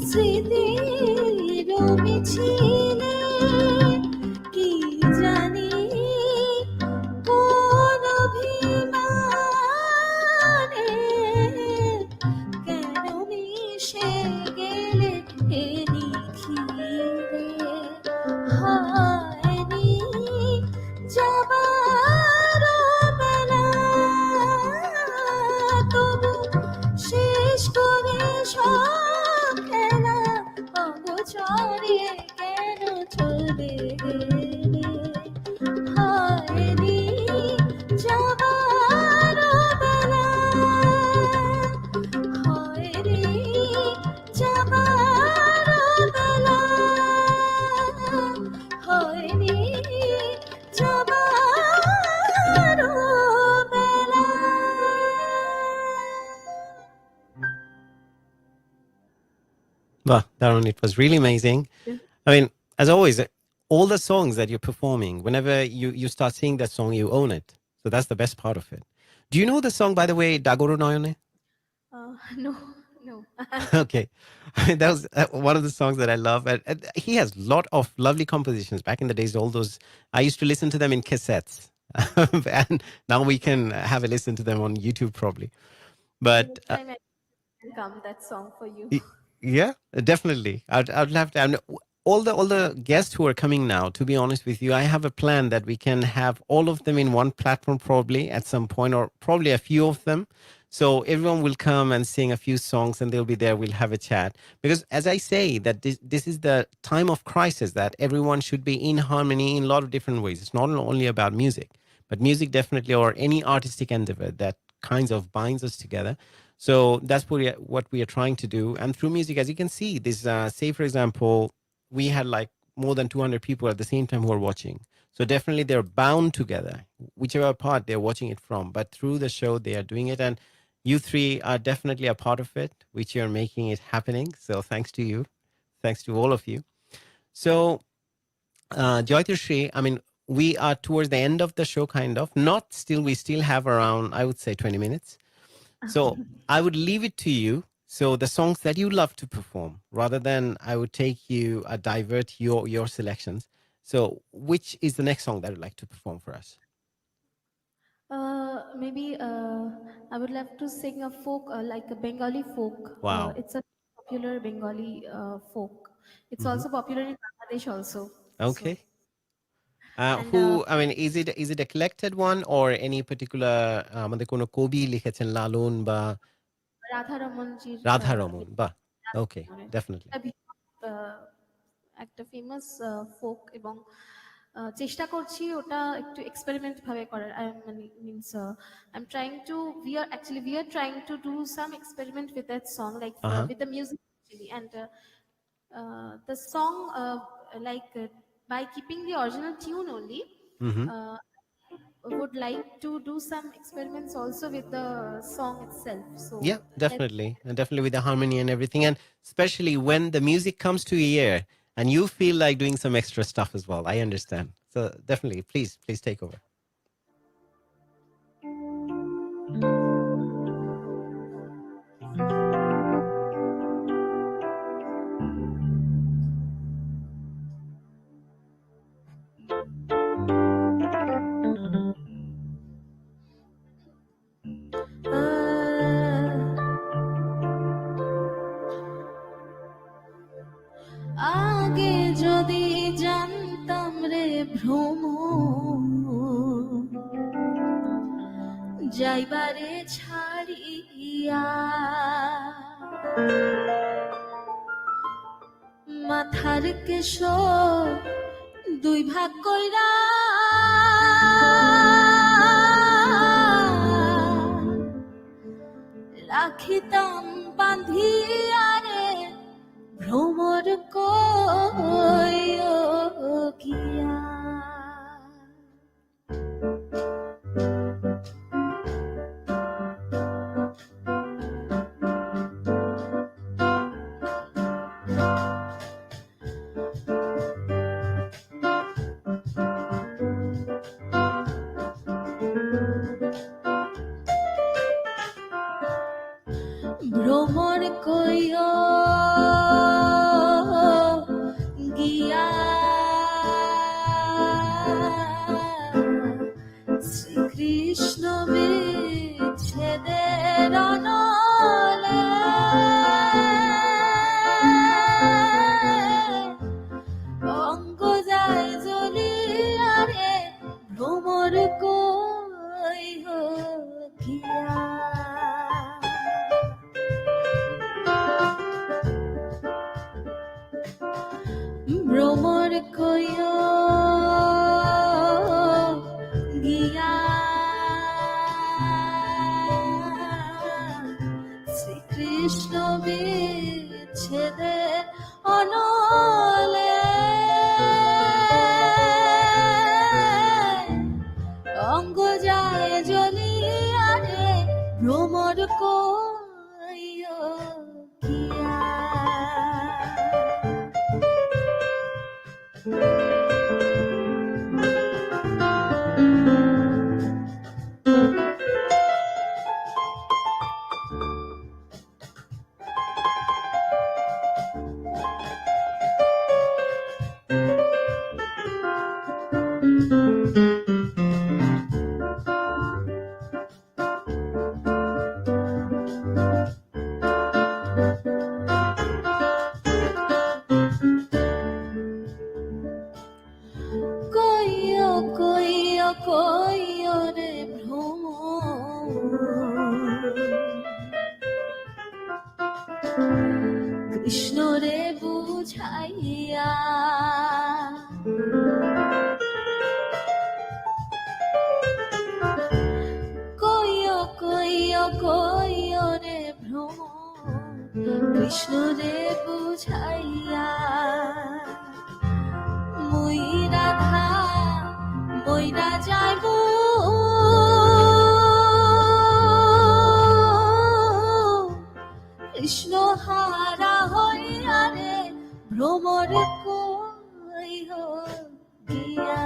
S2: স্মৃতির মিছিলে কি জানি কোন অভিমানে কেন মিশে গেলে এ নিখিলে হয়নি যাবার বেলা তবু শেষ করে সব খেলা অগোচরে কেন চলে গেলে হয়নি যাবার বেলা হয়নি যাবার বেলা হয়নি যাবার বেলা
S1: Wow, Darren, it was really amazing. I mean, as always, all the songs that you're performing, whenever you start singing that song, you own it. So that's the best part of it. Do you know the song, by the way, Dagoro Noyone?
S2: No, no.
S1: Okay. I mean, that was one of the songs that I love. And he has a lot of lovely compositions. Back in the days, all those, I used to listen to them in cassettes. And now we can have a listen to them on YouTube probably. But
S2: Anytime I can come that song for you.
S1: yeah, definitely. I'd love to. And all the guests who are coming now, to be honest with you, I have a plan that we can have all of them in one platform probably at some point, or probably a few of them. So everyone will come and sing a few songs and they'll be there. We'll have a chat. Because as I say, that this is the time of crisis, that everyone should be in harmony in a lot of different ways. It's not only about music, but music definitely, or any artistic endeavor that kinds of binds us together. So that's what we are trying to do. And through music, as you can see, this, say, for example, we had like more than 200 people at the same time who are watching. So definitely they're bound together, whichever part they're watching it from. But through the show, they are doing it. And you three are definitely a part of it, which you're making it happening. So thanks to you. Thanks to all of you. So, JAITASHREE, I mean, we are towards the end of the show, kind of. Not still, we still have around, I would say, 20 minutes. So I would leave it to you. So the songs that you love to perform, rather than I would take you, divert your selections. So which is the next song that you'd like to perform for us?
S2: Maybe I would love to sing a folk, like a Bengali folk.
S1: Wow.
S2: It's a popular Bengali folk. It's
S1: Mhm.
S2: also popular in Bangladesh also. So,
S1: Okay.
S2: and
S1: Who, I mean, is it a collected one or any particular আমাদের কোনো কবি লিখেছেন লালন বা
S2: Radha Ramanjiর
S1: Radha Raman বা ওকে definitely
S2: একটা famous folk এবং চেষ্টা করছি ওটা একটু এক্সপেরিমেন্ট ভাবে করার মানে means I am trying to we are trying to do some experiment with that song like with the music actually and the song like by keeping the original tune only would like to do some experiments also with the song itself. So
S1: yeah, definitely. And definitely with the harmony and everything, and especially when the music comes to your ear and you feel like doing some extra stuff as well. I understand. So definitely, please take over.
S2: আগে যদি জানতাম রে ভ্রম যাইবারে ছাড়িয়া মাথার কেশ দুই ভাগ কইরা রাখিতাম বাঁধিয়া রে ভ্রমর কইও গিয়া ভ্রমর কইও গিয়া শ্রীকৃষ্ণ বিচ্ছেদের অনলে অঙ্গ যায় জ্বলিয়া রে ভ্রমর কইও গিয়া ভ্রমর কইও গিয়া শ্রীকৃষ্ণ বিচ্ছেদের অনলে অঙ্গ যায় জ্বলিয়া রে ভ্রমর কইও গিয়া কইও কইও কইও রে ভ্রম কৃষ্ণ রে বুঝাইয়া কইও কইও কইও রে ভ্রম কৃষ্ণ রে বুঝাইয়া মুই রাধা মইরা যাইব কৃষ্ণ হারা হইয়া রে ভ্রমর কইও গিয়া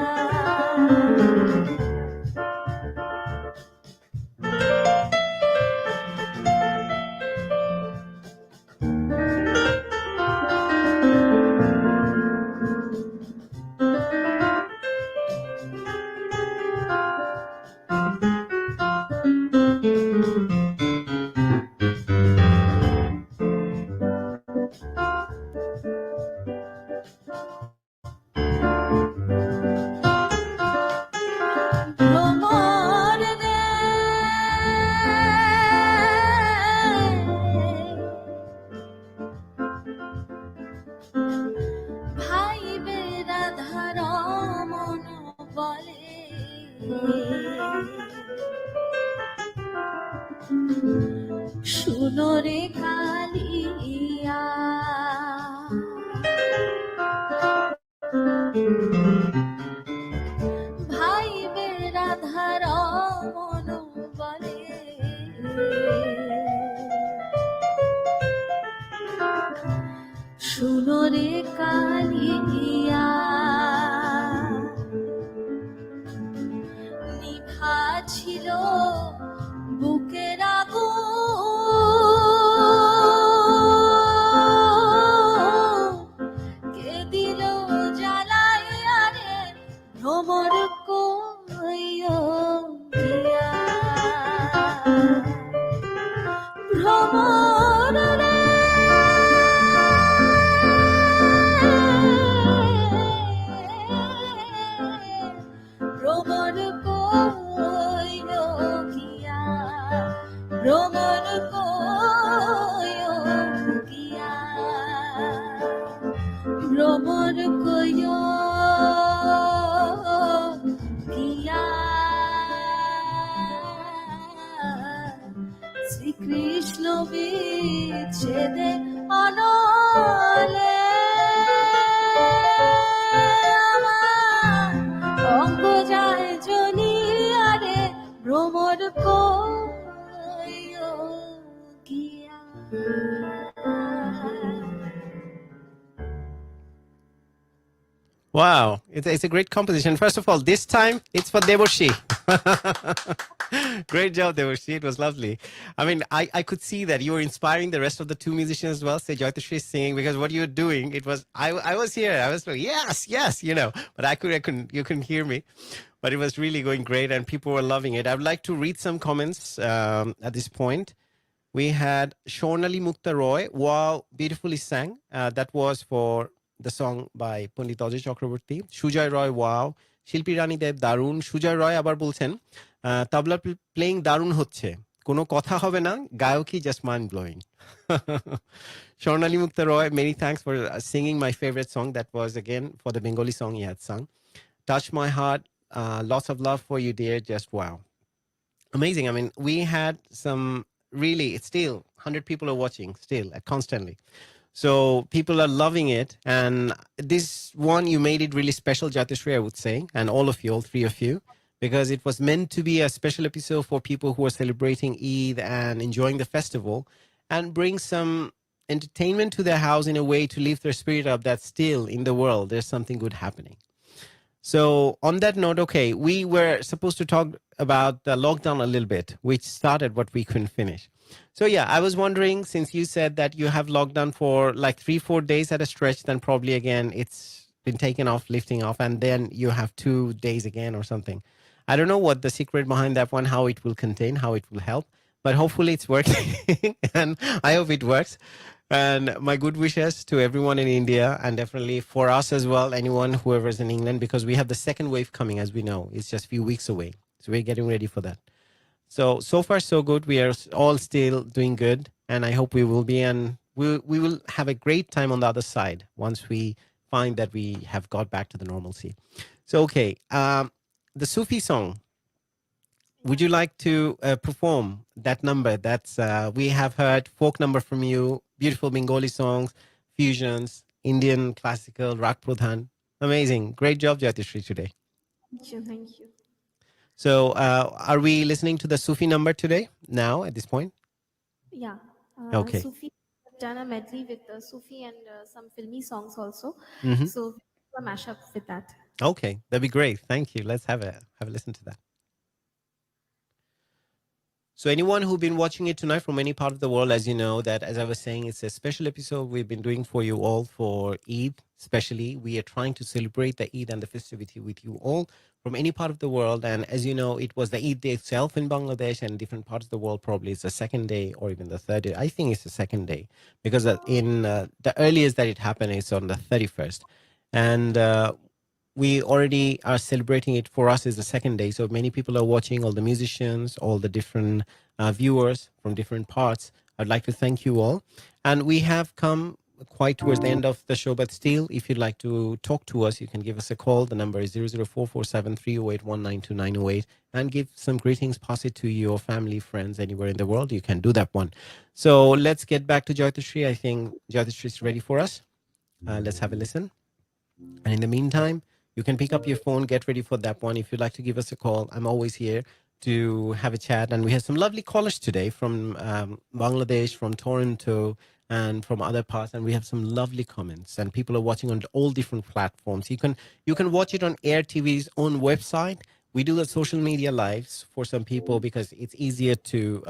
S2: শুনো রে কালিয়া ভাই বেরাধার মন বলে শুনো রে কালিয়া নিভা ছিল বুকের আগুন কে দিল জ্বালাইয়া রে ভ্রমর কইও গিয়া ভ্রমর রে ভ্রমর কইও গিয়া ভ্রমর কইও গিয়া ভ্রমর কইও গিয়া শ্রীকৃষ্ণ বিচ্ছেদে অনলে আমার অঙ্গ যায় জ্বলিয়া রে ভ্রমর কইও গিয়া
S1: Wow, it's a great composition. First of all, this time it's for DEBORSHEE. Great job, DEBORSHEE. It was lovely. I mean, I could see that you were inspiring the rest of the two musicians as well. Say JAITASHREE singing, because what you were doing, it was I was here. I was like, yes, you know, but you couldn't hear me. But it was really going great, and people were loving it. I would like to read some comments at this point. We had Shornali Mukta Roy. Wow, beautifully sang. That was for the song by Pandit Ajay Chakraborty. Shujoy Roy, wow. Shilpi Rani Deb, Darun. Shujoy Roy abar bolchen, tabla playing Darun hocche. Kono kotha hobe na, gayoki just mind blowing. Shornali Mukta Roy, many thanks for singing my favorite song. That was again for the Bengali song he had sung. Touch My Heart, lots of love for you, dear. Just wow. Amazing. I mean, we had some really, it's still 100 people are watching still constantly. So people are loving it. And this one, you made it really special, JAITASHREE, I would say. And all of you, all three of you. Because it was meant to be a special episode for people who are celebrating Eid and enjoying the festival. And bring some entertainment to their house in a way to lift their spirit up that still in the world, there's something good happening. So on that note, okay, we were supposed to talk about the lockdown a little bit, which started what we couldn't finish. So yeah, I was wondering, since you said that you have lockdown for like 3-4 days at a stretch, then probably again it's been taken off, lifting off, and then you have 2 days again or something. I don't know what the secret behind that one, how it will contain, how it will help, but hopefully it's working and I hope it works. And my good wishes to everyone in India, and definitely for us as well, anyone, whoever's in England, because we have the second wave coming, as we know. It's just a few weeks away. So we're getting ready for that. So far, so good. We are all still doing good. And I hope we will be, and we will have a great time on the other side once we find that we have got back to the normalcy. So, okay. The Sufi song. Would you like to perform that number? That's we have heard folk number from you, beautiful Bengali songs, fusions, Indian classical, Rak Pradhan. Amazing. Great job, JAITASHREE, today.
S2: Thank you.
S1: So are we listening to the Sufi number today, now, at this point?
S2: Yeah.
S1: Okay.
S2: Sufi, I've done a medley with Sufi and some filmy songs also.
S1: Mhm.
S2: So we'll do a mashup with that.
S1: Okay, that'd be great. Thank you. Let's have a listen to that. So anyone who's been watching it tonight from any part of the world, as you know, that as I was saying, it's a special episode we've been doing for you all for Eid. Especially, we are trying to celebrate the Eid and the festivity with you all from any part of the world. And as you know, it was the Eid day itself in Bangladesh, and different parts of the world probably it's the second day or even the third day. I think it's the second day, because in the earliest that it happened is on the 31st. And we already are celebrating it. For us is the second day. So many people are watching, all the musicians, all the different viewers from different parts. I'd like to thank you all. And we have come quite towards the end of the show, but still, if you'd like to talk to us, you can give us a call. The number is 0044730819298 and give some greetings, pass it to your family, friends, anywhere in the world. You can do that one. So let's get back to JAITASHREE. I think JAITASHREE is ready for us. Let's have a listen. And in the meantime, you can pick up your phone, get ready for that one. If you'd like to give us a call, I'm always here to have a chat. And we have some lovely callers today from Bangladesh, from Toronto, and from other parts. And we have some lovely comments. And people are watching on all different platforms. You can watch it on Air TV's own website. We do the social media lives for some people because it's easier to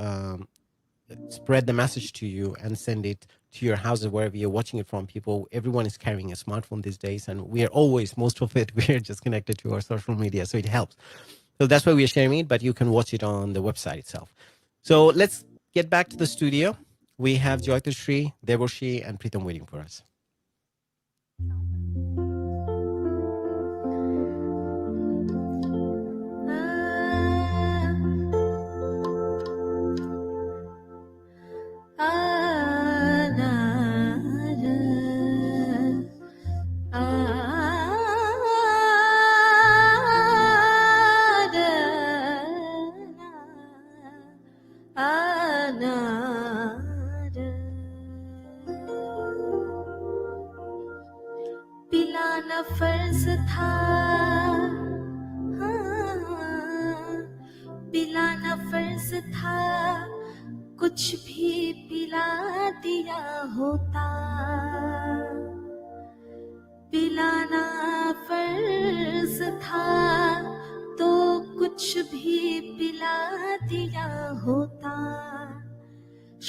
S1: spread the message to you and send it to your houses wherever you're watching it from. Everyone is carrying a smartphone these days, and we are always, most of it, we're just connected to our social media, so it helps. So that's why we are sharing it, but you can watch it on the website itself. So let's get back to the studio. We have JAITASHREE, DEBORSHEE, and PRITAM waiting for us.
S2: पिलाना फर्ज था, पिलाना फर्ज था, कुछ भी पिला दिया होता, पिलाना फर्ज था तो कुछ भी पिला दिया होता,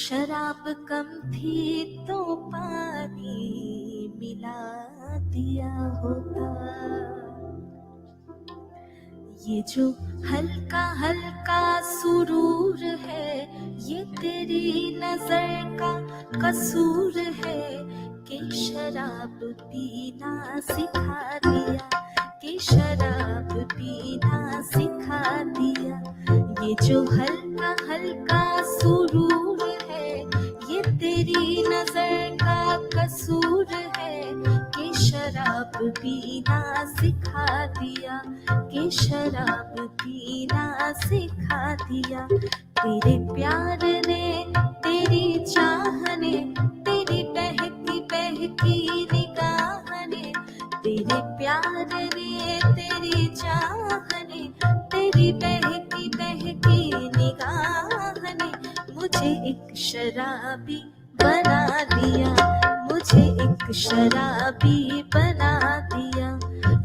S2: शराब कम थी तो पानी मिला दिया होता, ये जो हल्का हल्का सुरूर है ये तेरी नजर का कसूर है कि शराब पीना सिखा दिया, कि शराब पीना सिखा दिया, ये जो हल्का हल्का सुरूर है ये तेरी नजर का कसूर है कि शराब पीना सिखा दिया, कि शराब पीना सिखा दिया, तेरे प्यार ने तेरी चाह ने तेरी बहकी बहकी निगाह ने, तेरे प्यार ने तेरी चाह ने तेरी बहकी बहकी निगाह ने मुझे एक शराबी बना दिया, मुझे एक शराबी बना दिया,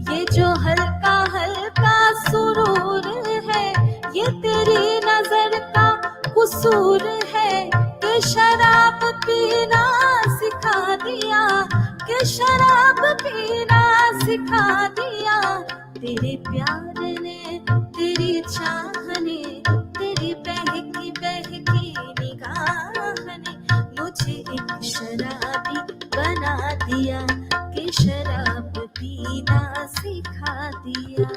S2: ये जो हल्का हल्का सुरूर है ये तेरी नजर का कसूर है कि शराब पीना सिखा दिया, कि शराब पीना सिखा दिया, तेरे प्यार ने तेरी चाह ने तेरी बहकी बहकी निगाह ने मुझे एक शराबी बना दिया, कि शराब पीना सिखा दिया।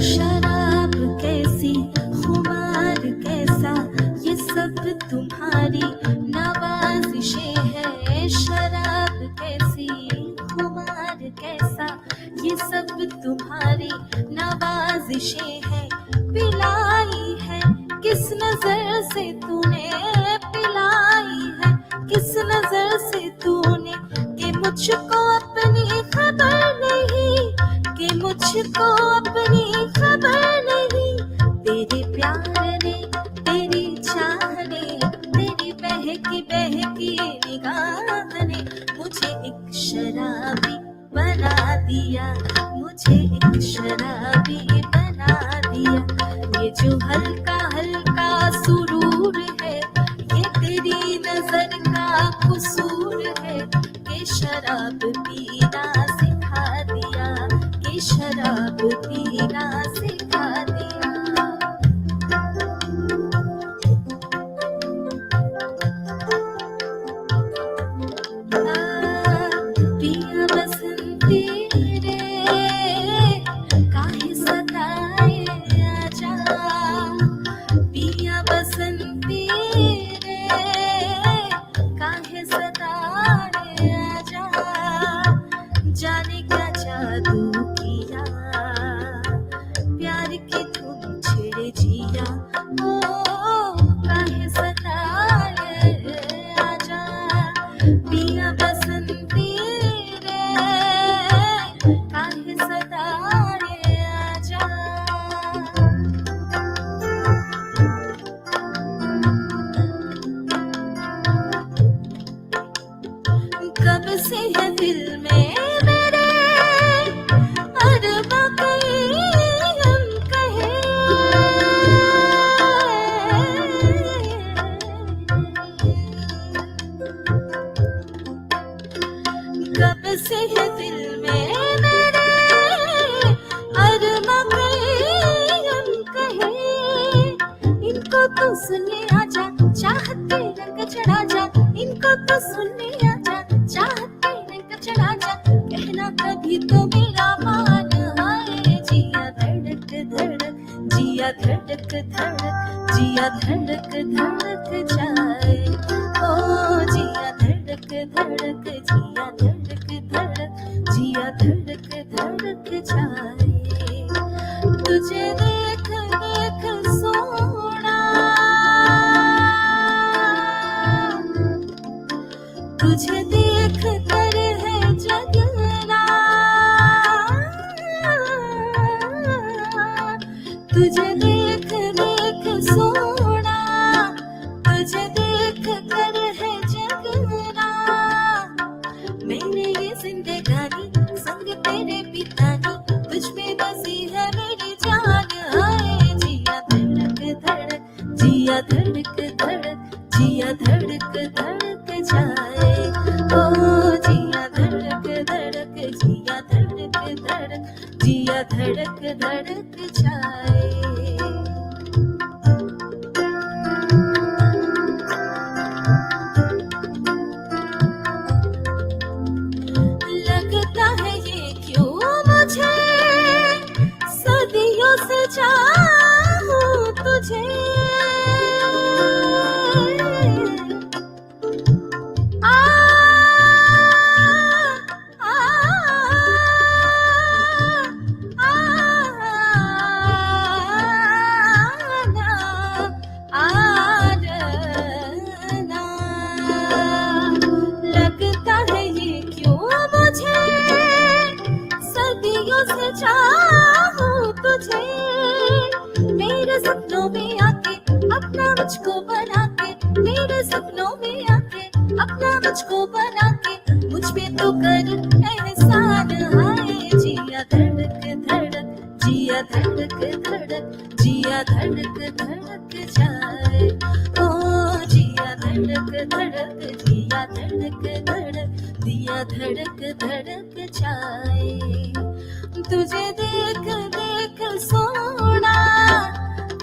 S2: शराब कैसी खुमार कैसा ये सब तुम्हारी नवाजिशें है, शराब कैसी खुमार कैसा ये सब तुम्हारी नवाजिशें है, पिलाई है किस नजर से तूने पिलाई है, किस नजर से तूने कि मुझको अपनी खबर नहीं, कि मुझको अपनी खबर नहीं, तेरे प्यार ने तेरी चाह ने तेरी बहकी बहकी निगाह ने मुझे एक शराबी बना दिया, मुझे एक शराबी बना दिया, ये जो हल्का हल्का सुरूर है ये तेरी नजर का कसूर है कि शराब पीना सिखा दिया कि शराब पीना सिखा दिया पिया बसंती रे काहे सताए आजा पिया बसंती रे काहे सताए आजा जाने क्या जादू किया प्यार की धूम छेड़े जिया ओ काहे सताए आजा पिया बसंती रे काहे सताए आजा कब से है दिल में मेरे अरबा कहीं हम कहे कब से है दिल में मेरे अरबा कहीं हम कहे इनको तो सुनने आजा चाहते रंग चढ़ा जा इनको तो सुनने आजा चाहते रंग चढ़ा जा कहना कभी तो मेरा मान हाय जिया धड़क धड़क जिया धड़क धड़क जिया धड़क धड़क जाए ओ जिया धड़क धड़क जिया धड़क धड़क जिया धड़क धड़क जाए तुझे देख देख सोना तुझे देख कर है जगना तुझे देख देख सोना तुझे देख कर है जगना मेरे ये जिंदगानी संग तेरे पितानी तुझ पे बसी है मेरी जान हाय जिया धड़क धड़क जिया धड़क धड़क जिया धड़क धड़क जाए ओ जिया धड़क धड़क जिया धड़क धड़क जिया धड़क धड़क जाए लगता है ये क्यों मुझे सदियों से चाहूं तुझे आ, आ, आ, आना लगता है ये क्यों मुझे सदियों से चाहूं तुझे मेरे सपनों में आके अपना मुझको बना के मेरे सपनों में आके अपना मुझको बना के मुझ पे तो कर एहसान हाय जिया धड़क धड़क जिया धड़क धड़क जिया धड़क धड़क जाए ओ जिया धड़क धड़क जिया धड़क धड़क दिया धड़क धड़क जाए तुझे देख देख सोना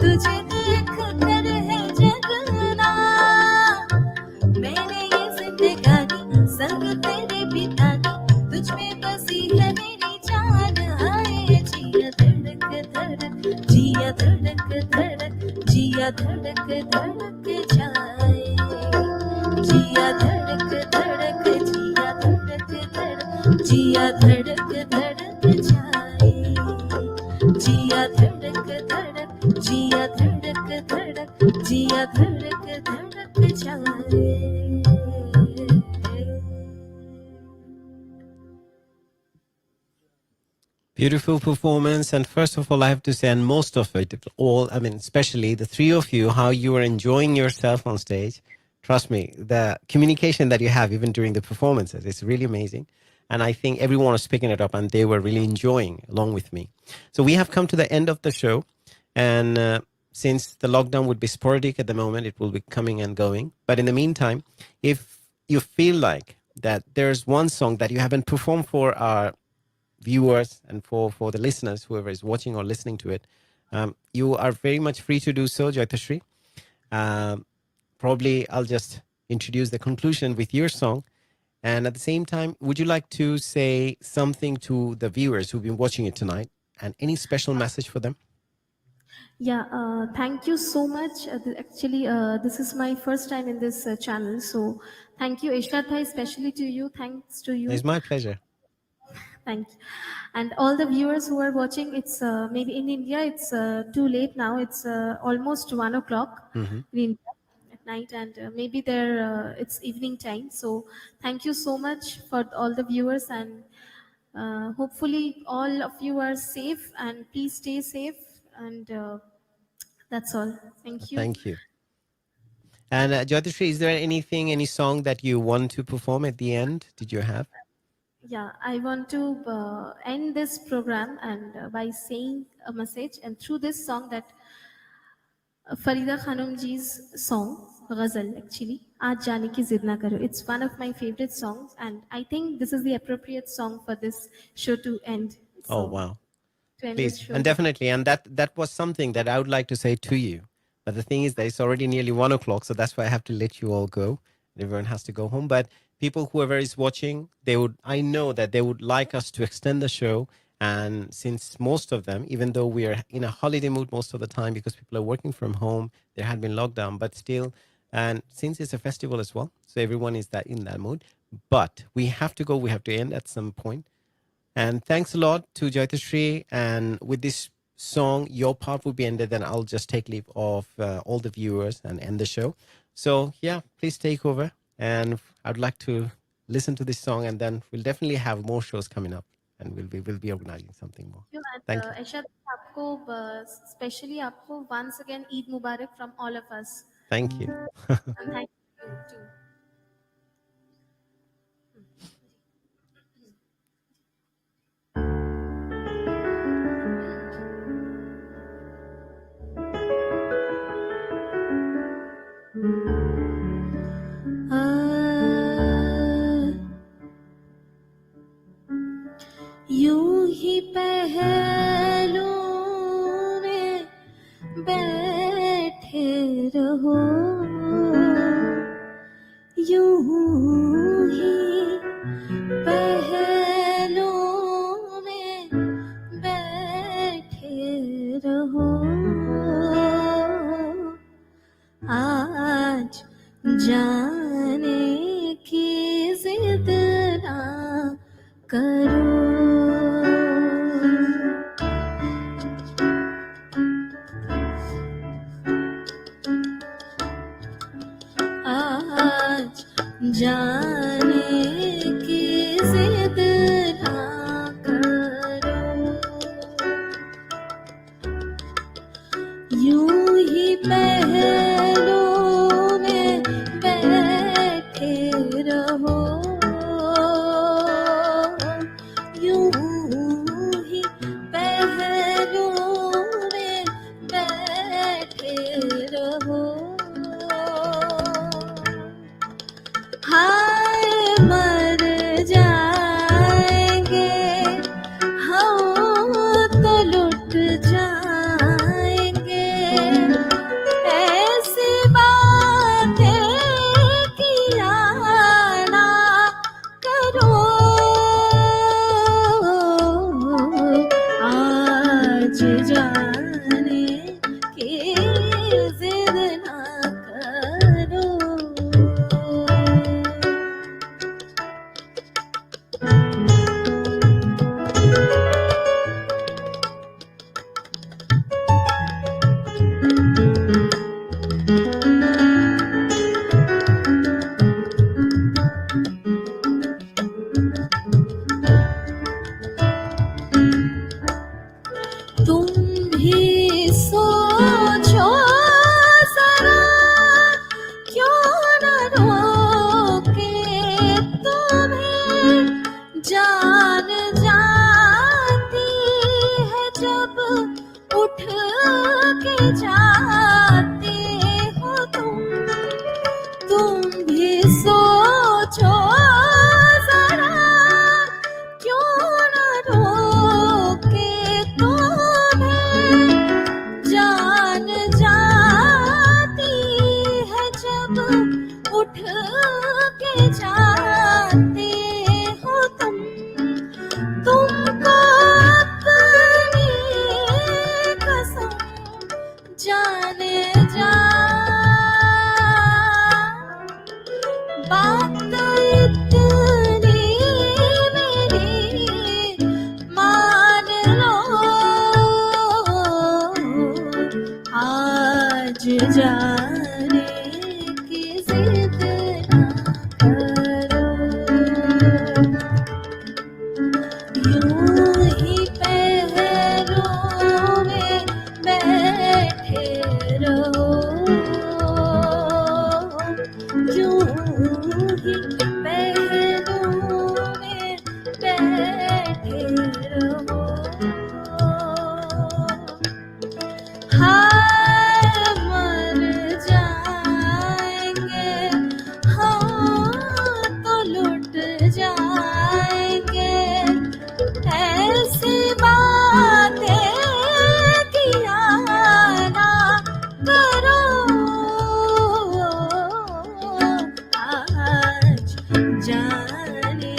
S2: तुझे देख कर है जगना मैंने ये जिंदगानी संग तेरे बितानी तुझ में बसी है मेरी जान हाय जिया धड़क धड़क जिया धड़क धड़क जिया धड़क धड़क जाए जिया धड़क धड़क जिया धड़क धड़क जिया धड़क धड़क जाए जिया धड़क धड़क जिया धड़क धड़क जिया धड़क धड़क जाए
S1: Beautiful performance. And first of all, I have to say, and most of it, all, I mean, especially the three of you, how you are enjoying yourself on stage. Trust me, the communication that you have even during the performances, it's really amazing. And I think everyone was picking it up and they were really enjoying along with me. So we have come to the end of the show. And since the lockdown would be sporadic at the moment, it will be coming and going. But in the meantime, if you feel like that there's one song that you haven't performed for our viewers and for the listeners, whoever is watching or listening to it, you are very much free to do so, JAITASHREE. Probably I'll just introduce the conclusion with your song. And at the same time, would you like to say something to the viewers who've been watching it tonight, and any special message for them?
S2: Yeah, thank you so much. Actually, this is my first time in this channel. So thank you, Ershad bhai, especially to you. Thanks to you.
S1: It's my pleasure.
S2: Thank you. And all the viewers who are watching, it's maybe in India, it's too late now. It's almost 1 o'clock in India at night, and maybe there it's evening time. So thank you so much for all the viewers, and hopefully all of you are safe, and please stay safe. And that's all. Thank you.
S1: Thank you. And JAITASHREE, is there anything, any song that you want to perform at the end? Did you have?
S2: Yeah, I want to end this program and by saying a message, and through this song that Farida Khanum ji's song, Ghazal actually, Aaj Jaane Ki Zid Na Karo. It's one of my favorite songs, and I think this is the appropriate song for this show to end. So,
S1: Oh, wow.
S2: to end
S1: Please,
S2: this show.
S1: and definitely, and that was something that I would like to say to you. But the thing is that it's already nearly 1 o'clock, so that's why I have to let you all go. Everyone has to go home. But people, whoever is watching, I know that they would like us to extend the show. And since most of them, even though we are in a holiday mood most of the time because people are working from home, there had been lockdown, but still, and since it's a festival as well, so everyone is in that mood. But we have to go. We have to end at some point. And thanks a lot to JAITASHREE. And with this song, your part will be ended. Then I'll just take leave of all the viewers and end the show. So yeah, please take over. And I'd like to listen to this song, and then we'll definitely have more shows coming up, and we'll be organizing something more. Thank you.
S2: Ershad, आपको especially आपको once again Eid Mubarak from all of us.
S1: Thank you.
S2: And thank you too. यूं ही पहलू में बैठे रहो, यूं ही पहलू में बैठे रहो, आज जाने की जिद ना करो, आज जाने की जिद ना करो, यूं ही पहलू में बैठे रहो, यूं ही पहलू में बैठे रहो, हाय मर जाएंगे हम तो लुट जाएंगे, ऐसी बातें किया ना करो, आज जाने की जिद ना करो। तुम भी सोचो जरा, क्यों न रोके तुम्हें, जान जाती है जब उठ के जा जाने की जिद ना करो यूं ही पैरों में बैठे रहो यूं ही पैरों में बैठे रहो हाय मर जाएंगे हाँ तो लुट जाएंगे ऐसी बातें किया ना करो आज जाने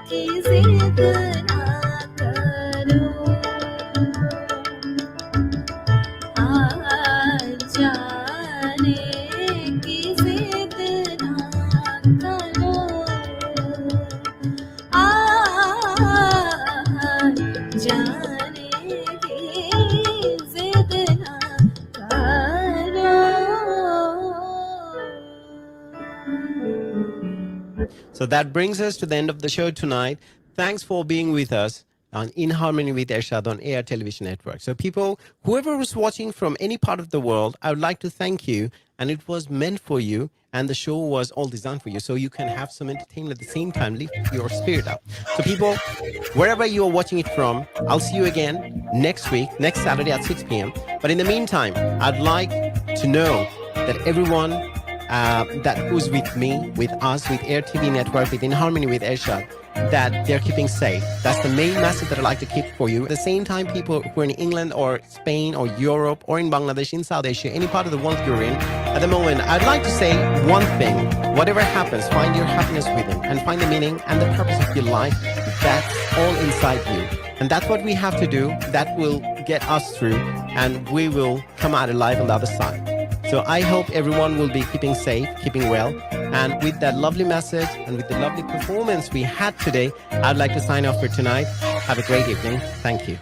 S2: की जिद ना करो आज जाने की जिद ना करो आज जाने की जिद ना करो
S1: So that brings us to the end of the show tonight. Thanks for being with us on In Harmony with Ershad on AR Television Network. So people, whoever was watching from any part of the world, I would like to thank you. And it was meant for you. And the show was all designed for you. So you can have some entertainment at the same time, lift your spirit up. So people, wherever you are watching it from, I'll see you again next week, next Saturday at 6 p.m. But in the meantime, I'd like to know that everyone that who's with me, with us, with Air TV Network, with In Harmony with Ershad, that they're keeping safe. That's the main message that I'd like to keep for you. At the same time, people who are in England or Spain or Europe or in Bangladesh, in South Asia, any part of the world you're in, at the moment, I'd like to say one thing. Whatever happens, find your happiness within and find the meaning and the purpose of your life. That's all inside you. And that's what we have to do. That will get us through and we will come out alive on the other side. So I hope everyone will be keeping safe, keeping well. And with that lovely message and with the lovely performance we had today, I'd like to sign off for tonight. Have a great evening. Thank you.